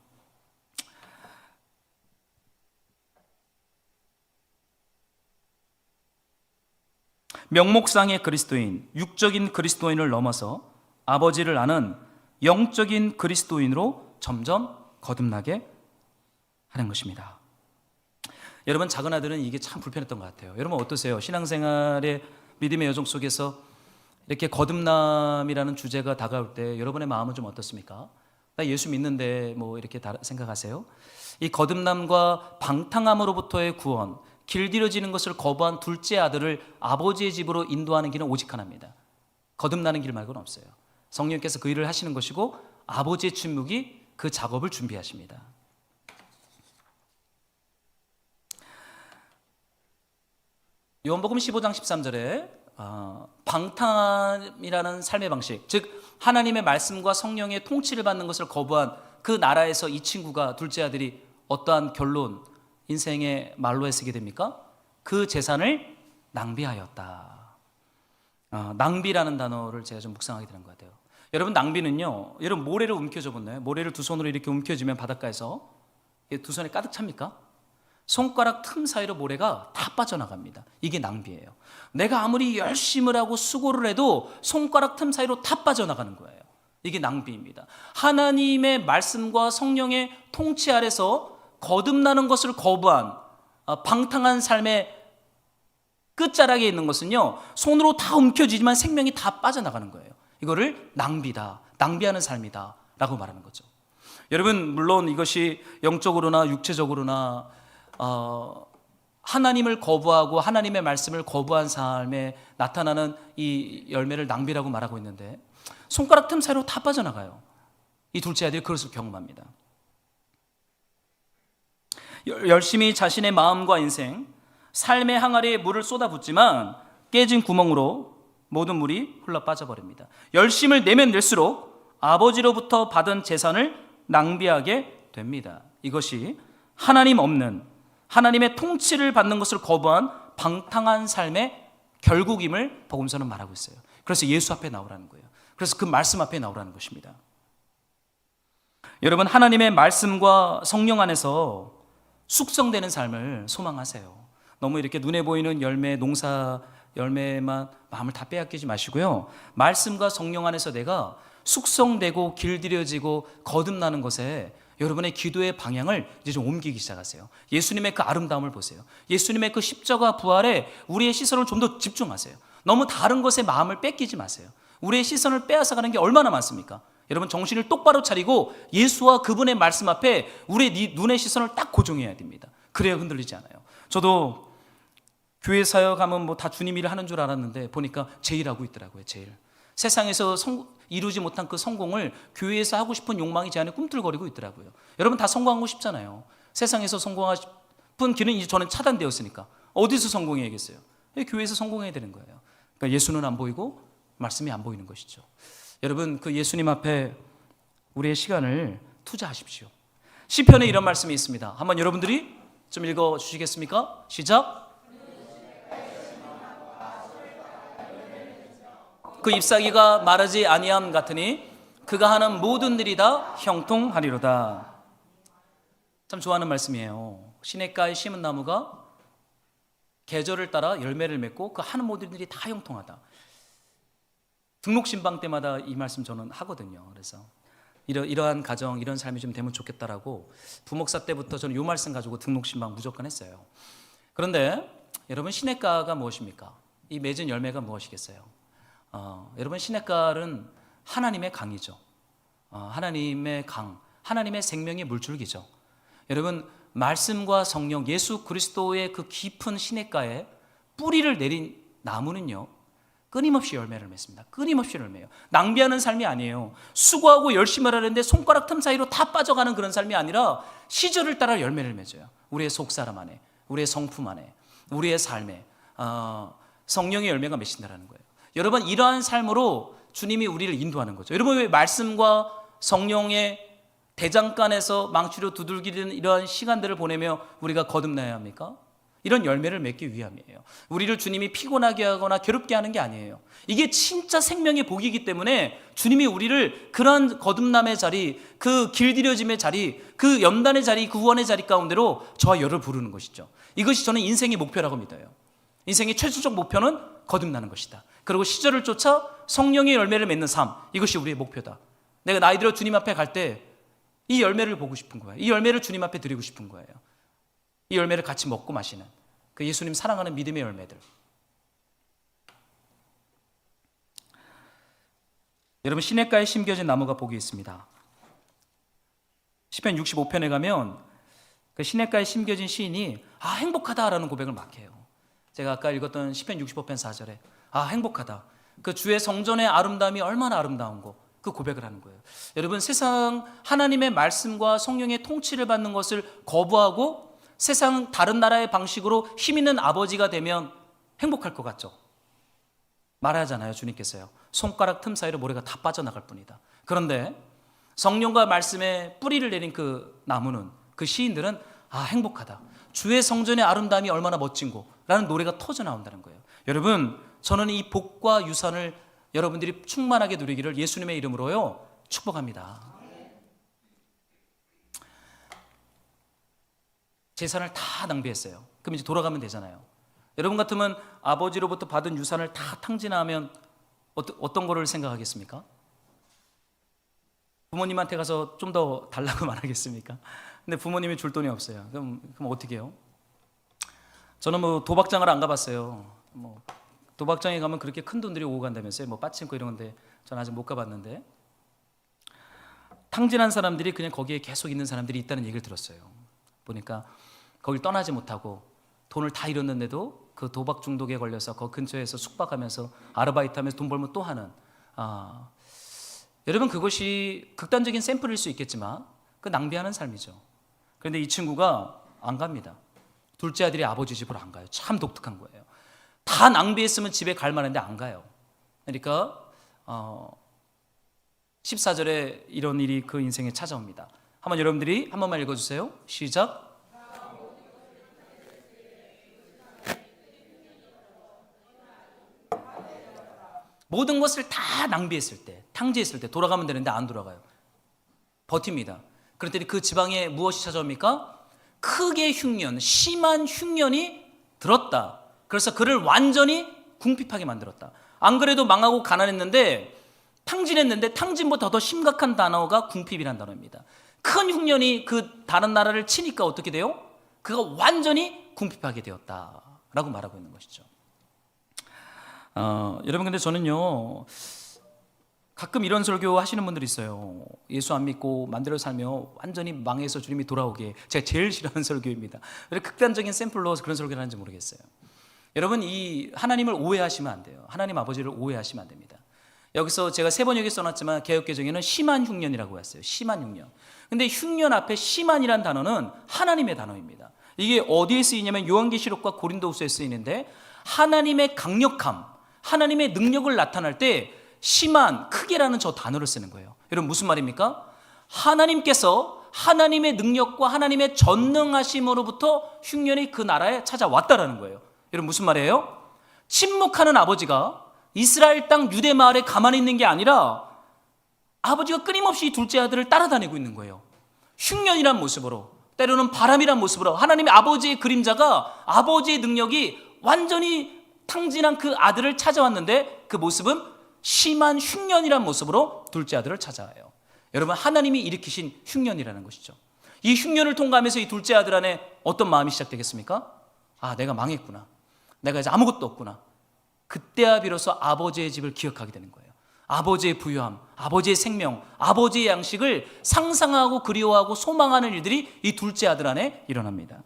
명목상의 그리스도인, 육적인 그리스도인을 넘어서 아버지를 아는 영적인 그리스도인으로 점점 거듭나게 하는 것입니다. 여러분, 작은 아들은 이게 참 불편했던 것 같아요. 여러분 어떠세요? 신앙생활의 믿음의 여정 속에서 이렇게 거듭남이라는 주제가 다가올 때 여러분의 마음은 좀 어떻습니까? 나 예수 믿는데 뭐 이렇게 생각하세요? 이 거듭남과 방탕함으로부터의 구원, 길들여지는 것을 거부한 둘째 아들을 아버지의 집으로 인도하는 길은 오직 하나입니다. 거듭나는 길 말고는 없어요. 성령께서 그 일을 하시는 것이고 아버지의 침묵이 그 작업을 준비하십니다. 요한복음 15장 13절에 방탕이라는 삶의 방식, 즉 하나님의 말씀과 성령의 통치를 받는 것을 거부한 그 나라에서 이 친구가, 둘째 아들이 어떠한 결론, 인생의 말로 쓰게 됩니까? 그 재산을 낭비하였다. 낭비라는 단어를 제가 좀 묵상하게 되는 것 같아요. 여러분, 낭비는요, 여러분 모래를 움켜줘 보나요? 모래를 두 손으로 이렇게 움켜쥐면 바닷가에서 두 손에 가득 찹니까? 손가락 틈 사이로 모래가 다 빠져나갑니다. 이게 낭비예요. 내가 아무리 열심을 하고 수고를 해도 손가락 틈 사이로 다 빠져나가는 거예요. 이게 낭비입니다. 하나님의 말씀과 성령의 통치 아래서 거듭나는 것을 거부한 방탕한 삶의 끝자락에 있는 것은요, 손으로 다 움켜쥐지만 생명이 다 빠져나가는 거예요. 이거를 낭비다, 낭비하는 삶이다 라고 말하는 거죠. 여러분, 물론 이것이 영적으로나 육체적으로나 하나님을 거부하고 하나님의 말씀을 거부한 삶에 나타나는 이 열매를 낭비라고 말하고 있는데, 손가락 틈 사이로 다 빠져나가요. 이 둘째 아들이 그것을 경험합니다. 열심히 자신의 마음과 인생, 삶의 항아리에 물을 쏟아붓지만 깨진 구멍으로 모든 물이 흘러 빠져버립니다. 열심을 내면 낼수록 아버지로부터 받은 재산을 낭비하게 됩니다. 이것이 하나님 없는, 하나님의 통치를 받는 것을 거부한 방탕한 삶의 결국임을 복음서는 말하고 있어요. 그래서 예수 앞에 나오라는 거예요. 그래서 그 말씀 앞에 나오라는 것입니다. 여러분, 하나님의 말씀과 성령 안에서 숙성되는 삶을 소망하세요. 너무 이렇게 눈에 보이는 열매, 농사 열매만 마음을 다 빼앗기지 마시고요, 말씀과 성령 안에서 내가 숙성되고 길들여지고 거듭나는 것에 여러분의 기도의 방향을 이제 좀 옮기기 시작하세요. 예수님의 그 아름다움을 보세요. 예수님의 그 십자가 부활에 우리의 시선을 좀 더 집중하세요. 너무 다른 것에 마음을 뺏기지 마세요. 우리의 시선을 빼앗아가는 게 얼마나 많습니까? 여러분, 정신을 똑바로 차리고 예수와 그분의 말씀 앞에 우리의 눈의 시선을 딱 고정해야 됩니다. 그래야 흔들리지 않아요. 저도 교회 사역하면 뭐 다 주님 일을 하는 줄 알았는데 보니까 제일하고 있더라고요. 제일. 세상에서 이루지 못한 그 성공을 교회에서 하고 싶은 욕망이 제 안에 꿈틀거리고 있더라고요. 여러분 다 성공하고 싶잖아요. 세상에서 성공하고 싶은 길은 이제 저는 차단되었으니까 어디서 성공해야겠어요? 교회에서 성공해야 되는 거예요. 그러니까 예수는 안 보이고 말씀이 안 보이는 것이죠. 여러분, 그 예수님 앞에 우리의 시간을 투자하십시오. 시편에 이런 말씀이 있습니다. 한번 여러분들이 좀 읽어 주시겠습니까? 시작. 그 잎사귀가 마르지 아니함 같으니 그가 하는 모든 일이 다 형통하리로다. 참 좋아하는 말씀이에요. 시냇가에 심은 나무가 계절을 따라 열매를 맺고 그 하는 모든 일이 다 형통하다. 등록신방 때마다 이 말씀 저는 하거든요. 그래서 이러한 가정, 이런 삶이 좀 되면 좋겠다라고 부목사 때부터 저는 이 말씀 가지고 등록신방 무조건 했어요. 그런데 여러분, 시냇가가 무엇입니까? 이 맺은 열매가 무엇이겠어요? 여러분, 시냇가는 하나님의 강이죠. 하나님의 강, 하나님의 생명의 물줄기죠. 여러분, 말씀과 성령, 예수 그리스도의 그 깊은 시냇가에 뿌리를 내린 나무는요, 끊임없이 열매를 맺습니다. 끊임없이 열매예요. 낭비하는 삶이 아니에요. 수고하고 열심히 하려는데 손가락 틈 사이로 다 빠져가는 그런 삶이 아니라 시절을 따라 열매를 맺어요. 우리의 속사람 안에, 우리의 성품 안에, 우리의 삶에 성령의 열매가 맺힌다는 거예요. 여러분, 이러한 삶으로 주님이 우리를 인도하는 거죠. 여러분, 왜 말씀과 성령의 대장간에서 망치로 두들기는 이러한 시간들을 보내며 우리가 거듭나야 합니까? 이런 열매를 맺기 위함이에요. 우리를 주님이 피곤하게 하거나 괴롭게 하는 게 아니에요. 이게 진짜 생명의 복이기 때문에 주님이 우리를 그런 거듭남의 자리, 그 길들여짐의 자리, 그 연단의 자리, 그 구원의 자리 가운데로 저와 여러를 부르는 것이죠. 이것이 저는 인생의 목표라고 믿어요. 인생의 최종적 목표는 거듭나는 것이다. 그리고 시절을 쫓아 성령의 열매를 맺는 삶, 이것이 우리의 목표다. 내가 나이 들어 주님 앞에 갈 때 이 열매를 보고 싶은 거예요. 이 열매를 주님 앞에 드리고 싶은 거예요. 이 열매를 같이 먹고 마시는 그 예수님 사랑하는 믿음의 열매들. 여러분, 시냇가에 심겨진 나무가 복이 있습니다. 시편 65편에 가면 그 시냇가에 심겨진 시인이 행복하다라는 고백을 막 해요. 제가 아까 읽었던 시편 65편 4절에 행복하다. 그 주의 성전의 아름다움이 얼마나 아름다운고 그 고백을 하는 거예요. 여러분, 세상 하나님의 말씀과 성령의 통치를 받는 것을 거부하고 세상 다른 나라의 방식으로 힘 있는 아버지가 되면 행복할 것 같죠? 말하잖아요, 주님께서요. 손가락 틈 사이로 모래가 다 빠져나갈 뿐이다. 그런데 성령과 말씀에 뿌리를 내린 그 나무는, 그 시인들은 행복하다. 주의 성전의 아름다움이 얼마나 멋진고 라는 노래가 터져 나온다는 거예요. 여러분, 저는 이 복과 유산을 여러분들이 충만하게 누리기를 예수님의 이름으로요 축복합니다. 재산을 다 낭비했어요. 그럼 이제 돌아가면 되잖아요. 여러분 같으면 아버지로부터 받은 유산을 다 탕진하면 어떤 거를 생각하겠습니까? 부모님한테 가서 좀 더 달라고 말하겠습니까? 근데 부모님이 줄 돈이 없어요. 그럼 어떻게 해요? 저는 도박장을 안 가봤어요. 도박장에 가면 그렇게 큰 돈들이 오고 간다면서요. 빠친코 이런 건데 저는 아직 못 가봤는데, 탕진한 사람들이 그냥 거기에 계속 있는 사람들이 있다는 얘기를 들었어요. 보니까 거길 떠나지 못하고 돈을 다 잃었는데도 그 도박 중독에 걸려서 그 근처에서 숙박하면서 아르바이트하면서 돈 벌면 또 하는, 여러분, 그것이 극단적인 샘플일 수 있겠지만 그 낭비하는 삶이죠. 그런데 이 친구가 안 갑니다. 둘째 아들이 아버지 집으로 안 가요. 참 독특한 거예요. 다 낭비했으면 집에 갈 만한데 안 가요. 그러니까 14절에 이런 일이 그 인생에 찾아옵니다. 한번 여러분들이 한 번만 읽어주세요. 시작. 모든 것을 다 낭비했을 때, 탕지했을 때 돌아가면 되는데 안 돌아가요. 버팁니다. 그랬더니 그 지방에 무엇이 찾아옵니까? 크게 흉년, 심한 흉년이 들었다. 그래서 그를 완전히 궁핍하게 만들었다. 안 그래도 망하고 가난했는데 탕진했는데 탕진보다 더 심각한 단어가 궁핍이라는 단어입니다. 큰 흉년이 그 다른 나라를 치니까 어떻게 돼요? 그가 완전히 궁핍하게 되었다라고 말하고 있는 것이죠. 여러분, 근데 저는요 가끔 이런 설교 하시는 분들이 있어요. 예수 안 믿고 만들어 살며 완전히 망해서 주님이 돌아오게. 제가 제일 싫어하는 설교입니다. 왜 극단적인 샘플로 그런 설교를 하는지 모르겠어요. 여러분, 이 하나님을 오해하시면 안 돼요. 하나님 아버지를 오해하시면 안 됩니다. 여기서 제가 세 번역에 써놨지만 개역개정에는 심한 흉년이라고 했어요. 심한 흉년. 근데 흉년 앞에 심한이란 단어는 하나님의 단어입니다. 이게 어디에 쓰이냐면 요한계시록과 고린도후서에 쓰이는데, 하나님의 강력함, 하나님의 능력을 나타날 때 심한, 크게라는 저 단어를 쓰는 거예요. 여러분, 무슨 말입니까? 하나님께서 하나님의 능력과 하나님의 전능하심으로부터 흉년이 그 나라에 찾아왔다라는 거예요. 여러분, 무슨 말이에요? 침묵하는 아버지가 이스라엘 땅 유대 마을에 가만히 있는 게 아니라 아버지가 끊임없이 둘째 아들을 따라다니고 있는 거예요. 흉년이란 모습으로, 때로는 바람이란 모습으로 하나님의 아버지의 그림자가, 아버지의 능력이 완전히 탕진한 그 아들을 찾아왔는데 그 모습은 심한 흉년이란 모습으로 둘째 아들을 찾아와요. 여러분, 하나님이 일으키신 흉년이라는 것이죠. 이 흉년을 통과하면서 이 둘째 아들 안에 어떤 마음이 시작되겠습니까? 내가 망했구나. 내가 이제 아무것도 없구나. 그때야 비로소 아버지의 집을 기억하게 되는 거예요. 아버지의 부유함, 아버지의 생명, 아버지의 양식을 상상하고 그리워하고 소망하는 일들이 이 둘째 아들 안에 일어납니다.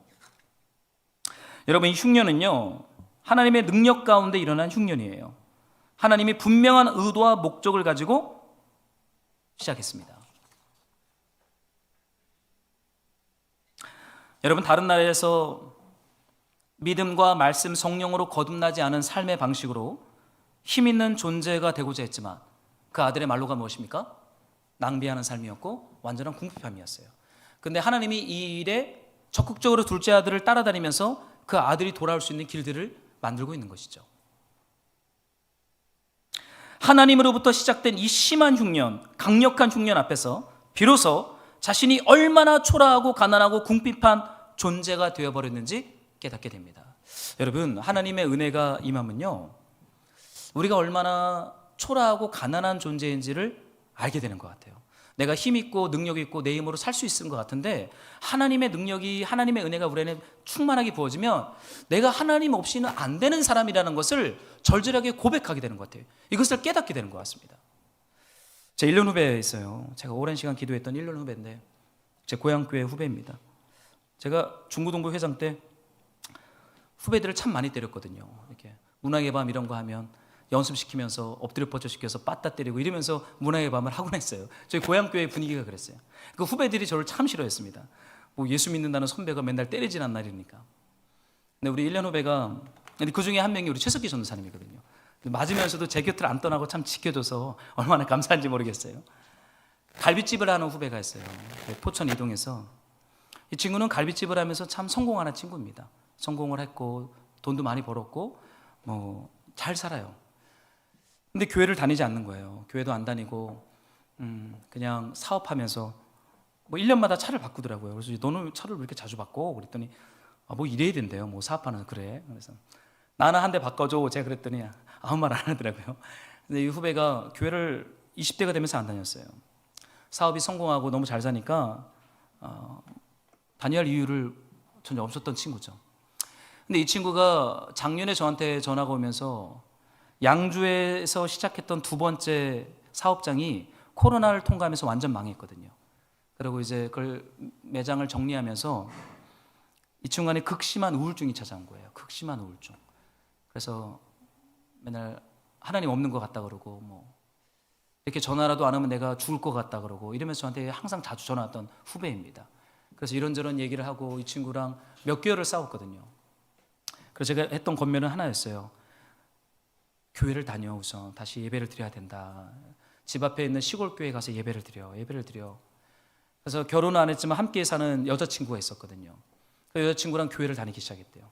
여러분, 이 흉년은요 하나님의 능력 가운데 일어난 흉년이에요. 하나님이 분명한 의도와 목적을 가지고 시작했습니다. 여러분, 다른 나라에서 믿음과 말씀, 성령으로 거듭나지 않은 삶의 방식으로 힘 있는 존재가 되고자 했지만 그 아들의 말로가 무엇입니까? 낭비하는 삶이었고 완전한 궁핍함이었어요. 근데 하나님이 이 일에 적극적으로 둘째 아들을 따라다니면서 그 아들이 돌아올 수 있는 길들을 만들고 있는 것이죠. 하나님으로부터 시작된 이 심한 흉년, 강력한 흉년 앞에서 비로소 자신이 얼마나 초라하고 가난하고 궁핍한 존재가 되어버렸는지 깨닫게 됩니다. 여러분, 하나님의 은혜가 임하면요, 우리가 얼마나 초라하고 가난한 존재인지를 알게 되는 것 같아요. 내가 힘 있고 능력 있고 내 힘으로 살 수 있는 것 같은데, 하나님의 능력이, 하나님의 은혜가 우리에게 충만하게 부어지면 내가 하나님 없이는 안 되는 사람이라는 것을 절절하게 고백하게 되는 것 같아요. 이것을 깨닫게 되는 것 같습니다. 제 1년 후배에 있어요. 제가 오랜 시간 기도했던 1년 후배인데, 제 고향교회 후배입니다. 제가 중고등부 회장 때 후배들을 참 많이 때렸거든요. 이렇게 문화의 밤 이런 거 하면 연습시키면서 엎드려 뻗쳐 시켜서 빠따 때리고 이러면서 문화의 밤을 하곤 했어요. 저희 고향교회 분위기가 그랬어요. 그 후배들이 저를 참 싫어했습니다. 뭐 예수 믿는다는 선배가 맨날 때리진 않나 이러니까. 근데 우리 1년 후배가, 그 중에 한 명이 우리 최석기 전도사님이거든요. 맞으면서도 제 곁을 안 떠나고 참 지켜줘서 얼마나 감사한지 모르겠어요. 갈비집을 하는 후배가 있어요. 포천 이동에서. 이 친구는 갈비집을 하면서 참 성공하는 친구입니다. 성공을 했고 돈도 많이 벌었고 뭐 잘 살아요. 근데 교회를 다니지 않는 거예요. 교회도 안 다니고 그냥 사업하면서 뭐 1년마다 차를 바꾸더라고요. 그래서 너는 차를 왜 이렇게 자주 바꿔? 그랬더니 뭐 이래야 된대요. 뭐 사업하는 그래. 그래서 나는 한 대 바꿔줘. 제가 그랬더니 아무 말 안 하더라고요. 근데 이 후배가 교회를 20대가 되면서 안 다녔어요. 사업이 성공하고 너무 잘 사니까 다녀야 할 이유를 전혀 없었던 친구죠. 근데 이 친구가 작년에 저한테 전화가 오면서 양주에서 시작했던 두 번째 사업장이 코로나를 통과하면서 완전 망했거든요. 그리고 이제 그걸 매장을 정리하면서 이 친구한테 극심한 우울증이 찾아온 거예요. 극심한 우울증. 그래서 맨날 하나님 없는 것 같다 그러고 뭐 이렇게 전화라도 안 하면 내가 죽을 것 같다 그러고 이러면서 저한테 항상 자주 전화 왔던 후배입니다. 그래서 이런저런 얘기를 하고 이 친구랑 몇 개월을 싸웠거든요. 그래서 제가 했던 권면은 하나였어요. 교회를 다녀. 우선 다시 예배를 드려야 된다. 집 앞에 있는 시골 교회 가서 예배를 드려. 그래서 결혼은 안 했지만 함께 사는 여자친구가 있었거든요. 그 여자친구랑 교회를 다니기 시작했대요.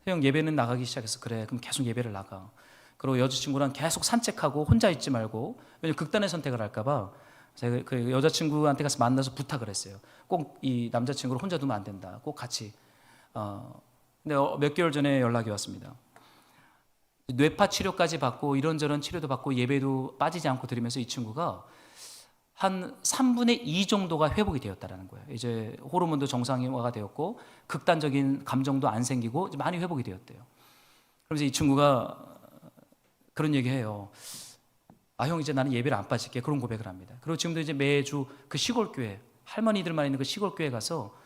형 예배는 나가기 시작해서 그래. 그럼 계속 예배를 나가. 그리고 여자친구랑 계속 산책하고 혼자 있지 말고, 왜냐면 극단의 선택을 할까봐 제가 그 여자친구한테 가서 만나서 부탁을 했어요. 꼭 이 남자친구를 혼자 두면 안 된다. 꼭 같이. 근데 몇 개월 전에 연락이 왔습니다. 뇌파 치료까지 받고 이런저런 치료도 받고 예배도 빠지지 않고 드리면서 이 친구가 한 3분의 2 정도가 회복이 되었다는 거예요. 이제 호르몬도 정상화가 되었고 극단적인 감정도 안 생기고 많이 회복이 되었대요. 그러면서 이 친구가 그런 얘기해요. 형 이제 나는 예배를 안 빠질게. 그런 고백을 합니다. 그리고 지금도 이제 매주 그 시골 교회, 할머니들만 있는 그 시골 교회 가서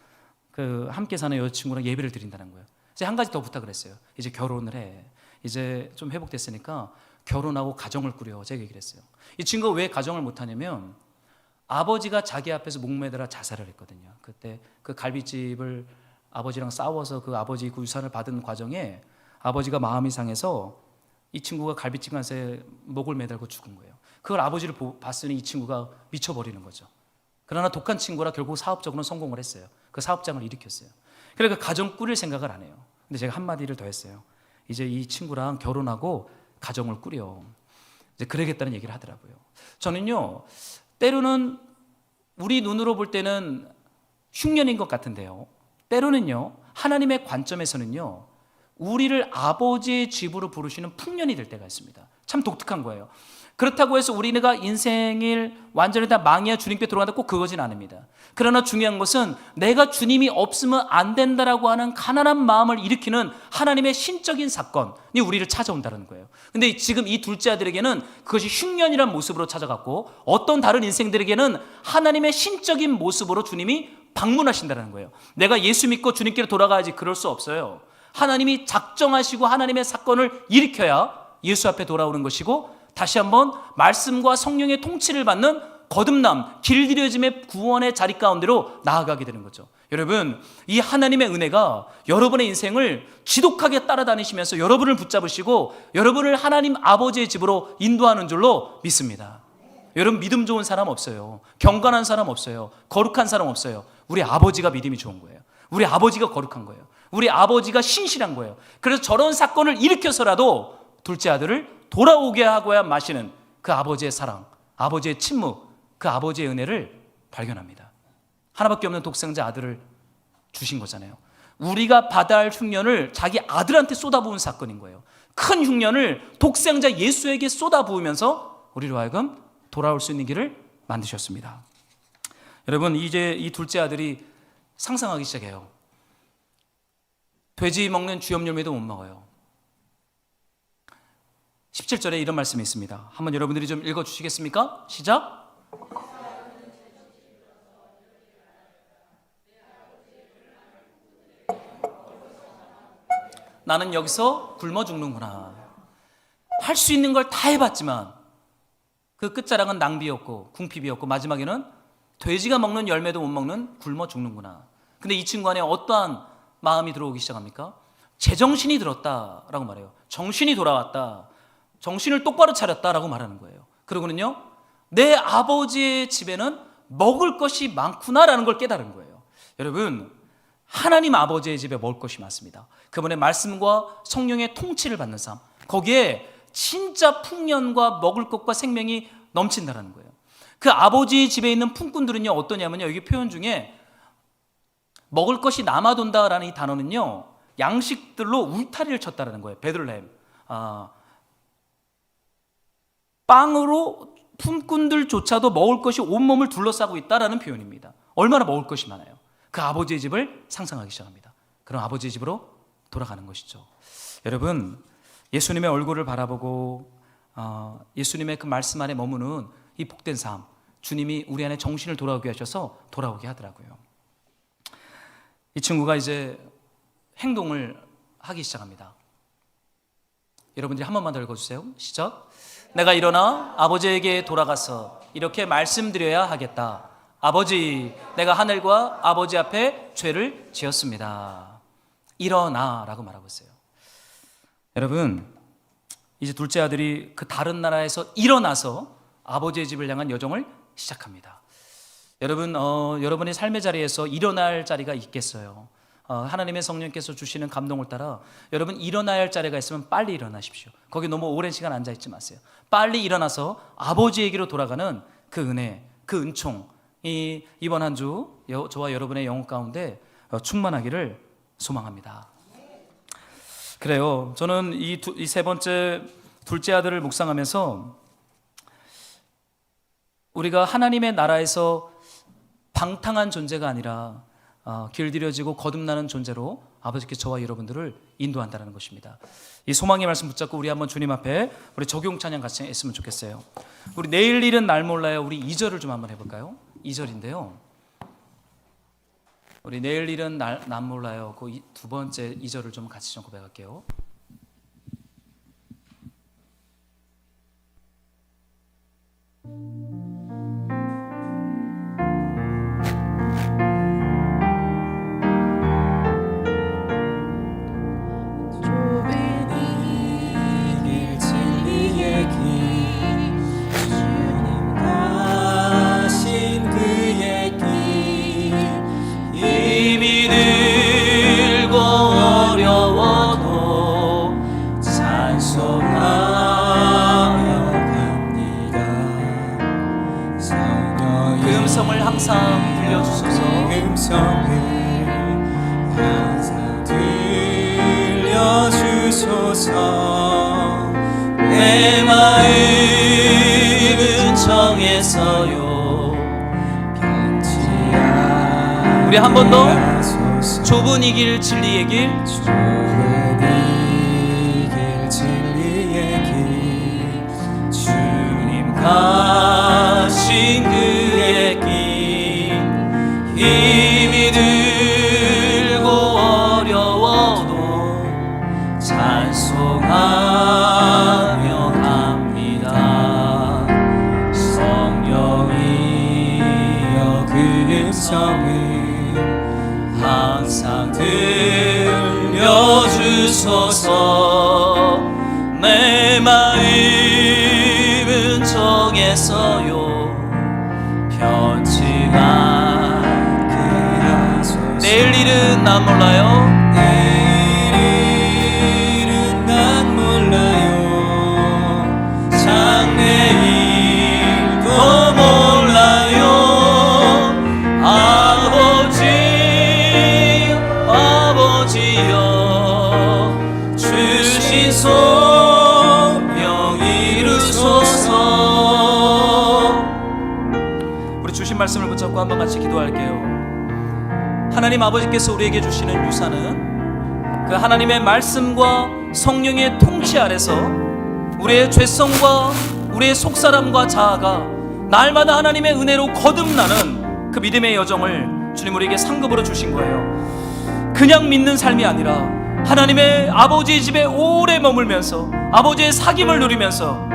그 함께 사는 여자친구랑 예배를 드린다는 거예요. 이제 한 가지 더 부탁을 했어요. 이제 결혼을 해. 이제 좀 회복됐으니까 결혼하고 가정을 꾸려. 제가 얘기를 했어요. 이 친구가 왜 가정을 못 하냐면 아버지가 자기 앞에서 목매달아 자살을 했거든요. 그때 그 갈비집을 아버지랑 싸워서 그 아버지 그 유산을 받은 과정에 아버지가 마음이 상해서 이 친구가 갈비집 간에 목을 매달고 죽은 거예요. 그걸 아버지를 봤으니 이 친구가 미쳐버리는 거죠. 그러나 독한 친구라 결국 사업적으로는 성공을 했어요. 그 사업장을 일으켰어요. 그러니까 가정 꾸릴 생각을 안 해요. 근데 제가 한마디를 더 했어요. 이제 이 친구랑 결혼하고 가정을 꾸려. 이제 그러겠다는 얘기를 하더라고요. 저는요, 때로는 우리 눈으로 볼 때는 흉년인 것 같은데요. 때로는요, 하나님의 관점에서는요, 우리를 아버지의 집으로 부르시는 풍년이 될 때가 있습니다. 참 독특한 거예요. 그렇다고 해서 우리가 인생을 완전히 다 망해야 주님께 돌아간다 꼭 그거진 않습니다. 그러나 중요한 것은 내가 주님이 없으면 안 된다라고 하는 가난한 마음을 일으키는 하나님의 신적인 사건이 우리를 찾아온다는 거예요. 근데 지금 이 둘째 아들에게는 그것이 흉년이란 모습으로 찾아갔고 어떤 다른 인생들에게는 하나님의 신적인 모습으로 주님이 방문하신다는 거예요. 내가 예수 믿고 주님께로 돌아가야지 그럴 수 없어요. 하나님이 작정하시고 하나님의 사건을 일으켜야 예수 앞에 돌아오는 것이고 다시 한번 말씀과 성령의 통치를 받는 거듭남, 길들여짐의 구원의 자리 가운데로 나아가게 되는 거죠. 여러분, 이 하나님의 은혜가 여러분의 인생을 지독하게 따라다니시면서 여러분을 붙잡으시고 여러분을 하나님 아버지의 집으로 인도하는 줄로 믿습니다. 여러분, 믿음 좋은 사람 없어요. 경건한 사람 없어요. 거룩한 사람 없어요. 우리 아버지가 믿음이 좋은 거예요. 우리 아버지가 거룩한 거예요. 우리 아버지가 신실한 거예요. 그래서 저런 사건을 일으켜서라도 둘째 아들을 돌아오게 하고야 마시는 그 아버지의 사랑, 아버지의 침묵, 그 아버지의 은혜를 발견합니다. 하나밖에 없는 독생자 아들을 주신 거잖아요. 우리가 받아야 할 흉년을 자기 아들한테 쏟아부은 사건인 거예요. 큰 흉년을 독생자 예수에게 쏟아부으면서 우리로 하여금 돌아올 수 있는 길을 만드셨습니다. 여러분, 이제 이 둘째 아들이 상상하기 시작해요. 돼지 먹는 쥐염 열매도 못 먹어요. 17절에 이런 말씀이 있습니다. 한번 여러분들이 좀 읽어주시겠습니까? 시작. 나는 여기서 굶어 죽는구나. 할 수 있는 걸 다 해봤지만 그 끝자락은 낭비였고 궁핍이었고 마지막에는 돼지가 먹는 열매도 못 먹는 굶어 죽는구나. 근데 이 친구 안에 어떠한 마음이 들어오기 시작합니까? 제정신이 들었다라고 말해요. 정신이 돌아왔다. 정신을 똑바로 차렸다라고 말하는 거예요. 그러고는요, 내 아버지의 집에는 먹을 것이 많구나라는 걸 깨달은 거예요. 여러분, 하나님 아버지의 집에 먹을 것이 많습니다. 그분의 말씀과 성령의 통치를 받는 삶, 거기에 진짜 풍년과 먹을 것과 생명이 넘친다라는 거예요. 그 아버지 집에 있는 품꾼들은요, 어떠냐면요, 여기 표현 중에 먹을 것이 남아돈다라는 이 단어는요, 양식들로 울타리를 쳤다라는 거예요. 베들레헴, 빵으로 품꾼들조차도 먹을 것이 온몸을 둘러싸고 있다라는 표현입니다. 얼마나 먹을 것이 많아요. 그 아버지의 집을 상상하기 시작합니다. 그럼 아버지의 집으로 돌아가는 것이죠. 여러분, 예수님의 얼굴을 바라보고 예수님의 그 말씀 안에 머무는 이 복된 삶, 주님이 우리 안에 정신을 돌아오게 하셔서 돌아오게 하더라고요. 이 친구가 이제 행동을 하기 시작합니다. 여러분들이 한 번만 더 읽어주세요. 시작. 내가 일어나 아버지에게 돌아가서 이렇게 말씀드려야 하겠다. 아버지, 내가 하늘과 아버지 앞에 죄를 지었습니다. 일어나라고 말하고 있어요. 여러분, 이제 둘째 아들이 그 다른 나라에서 일어나서 아버지의 집을 향한 여정을 시작합니다. 여러분, 여러분의 삶의 자리에서 일어날 자리가 있겠어요. 하나님의 성령께서 주시는 감동을 따라 여러분, 일어나야 할 자리가 있으면 빨리 일어나십시오. 거기 너무 오랜 시간 앉아있지 마세요. 빨리 일어나서 아버지에게로 돌아가는 그 은혜, 그 은총, 이번 한 주 저와 여러분의 영혼 가운데 충만하기를 소망합니다. 그래요. 저는 이 세 번째 둘째 아들을 묵상하면서 우리가 하나님의 나라에서 방탕한 존재가 아니라 길들여지고 거듭나는 존재로 아버지께 저와 여러분들을 인도한다는 것입니다. 이 소망의 말씀 붙잡고 우리 한번 주님 앞에 우리 적용 찬양 같이 했으면 좋겠어요. 우리 내일 일은 날 몰라요. 우리 2절을 좀 한번 해볼까요? 2절인데요. 우리 내일 일은 날 몰라요. 그 두 번째 2절을 좀 같이 좀 고백할게요.
내 마음은 정해서요
우리 한 번 더 좁은 이 길 진리의 길 주님 가신 그의 길 힘이 들고 어려워도 찬송하며 갑니다. 성령이여 그 음성을 항상 들려주소서. 내 마음은 정해서요 내일은 난 몰라요.
내일은 난 몰라요. 장래일도 몰라요. 아버지여 주신 소명 이루소서.
우리 주신 말씀을 붙잡고 한번 같이 기도할게요. 하나님 아버지께서 우리에게 주시는 유산은 그 하나님의 말씀과 성령의 통치 아래서 우리의 죄성과 우리의 속사람과 자아가 날마다 하나님의 은혜로 거듭나는 그 믿음의 여정을 주님 우리에게 상급으로 주신 거예요. 그냥 믿는 삶이 아니라 하나님의 아버지의 집에 오래 머물면서 아버지의 사귐을 누리면서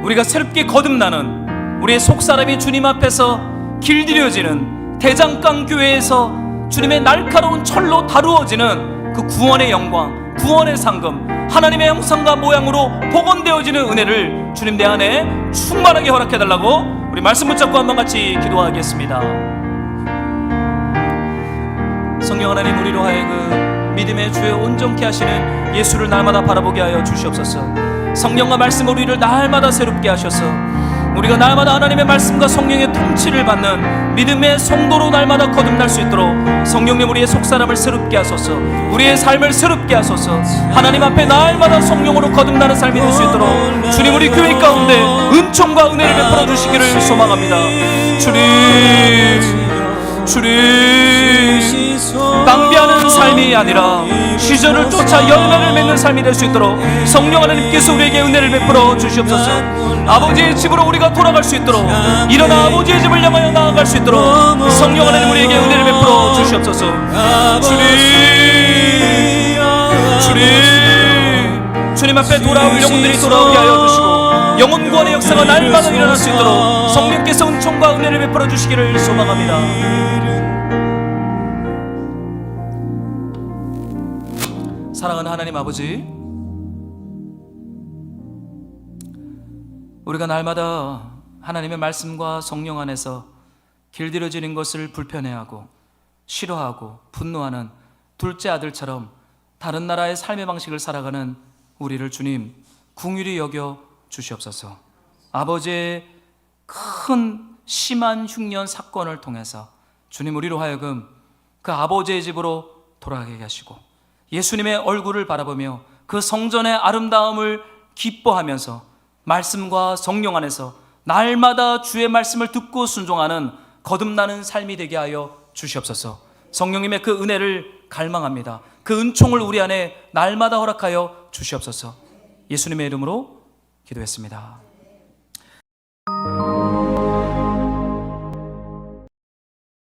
우리가 새롭게 거듭나는 우리의 속사람이 주님 앞에서 길들여지는 대장강 교회에서 주님의 날카로운 철로 다루어지는 그 구원의 영광, 구원의 상금, 하나님의 형상과 모양으로 복원되어지는 은혜를 주님 내 안에 충만하게 허락해달라고 우리 말씀 붙잡고 한번 같이 기도하겠습니다. 성령 하나님, 우리로 하여금 믿음의 주에 온전케 하시는 예수를 날마다 바라보게 하여 주시옵소서. 성령과 말씀 우리를 날마다 새롭게 하셔서 우리가 날마다 하나님의 말씀과 성령의 통치를 받는 믿음의 성도로 날마다 거듭날 수 있도록 성령님 우리의 속사람을 새롭게 하소서. 우리의 삶을 새롭게 하소서. 하나님 앞에 날마다 성령으로 거듭나는 삶이 될 수 있도록 주님 우리 교회 가운데 은총과 은혜를 베풀어 주시기를 소망합니다. 주님 낭비하는 삶이 아니라 시절을 쫓아 열매를 맺는 삶이 될 수 있도록 성령 하나님께서 우리에게 은혜를 베풀어 주시옵소서. 아버지의 집으로 우리가 돌아갈 수 있도록, 일어나 아버지의 집을 향하여 나아갈 수 있도록 성령 하나님 우리에게 은혜를 베풀어 주시옵소서. 주님 앞에 돌아올 영혼들이 돌아오게 하여 주시고 영혼 구원의 역사가 날마다 일어날 수 있도록 성령께서 은총과 은혜를 베풀어 주시기를 소망합니다. 사랑하는 하나님 아버지, 우리가 날마다 하나님의 말씀과 성령 안에서 길들여지는 것을 불편해하고 싫어하고 분노하는 둘째 아들처럼 다른 나라의 삶의 방식을 살아가는 우리를 주님 긍휼히 여겨 주시옵소서. 아버지의 큰 심한 흉년 사건을 통해서 주님 우리로 하여금 그 아버지의 집으로 돌아가게 하시고 예수님의 얼굴을 바라보며 그 성전의 아름다움을 기뻐하면서 말씀과 성령 안에서 날마다 주의 말씀을 듣고 순종하는 거듭나는 삶이 되게 하여 주시옵소서. 성령님의 그 은혜를 갈망합니다. 그 은총을 우리 안에 날마다 허락하여 주시옵소서. 예수님의 이름으로 기도했습니다.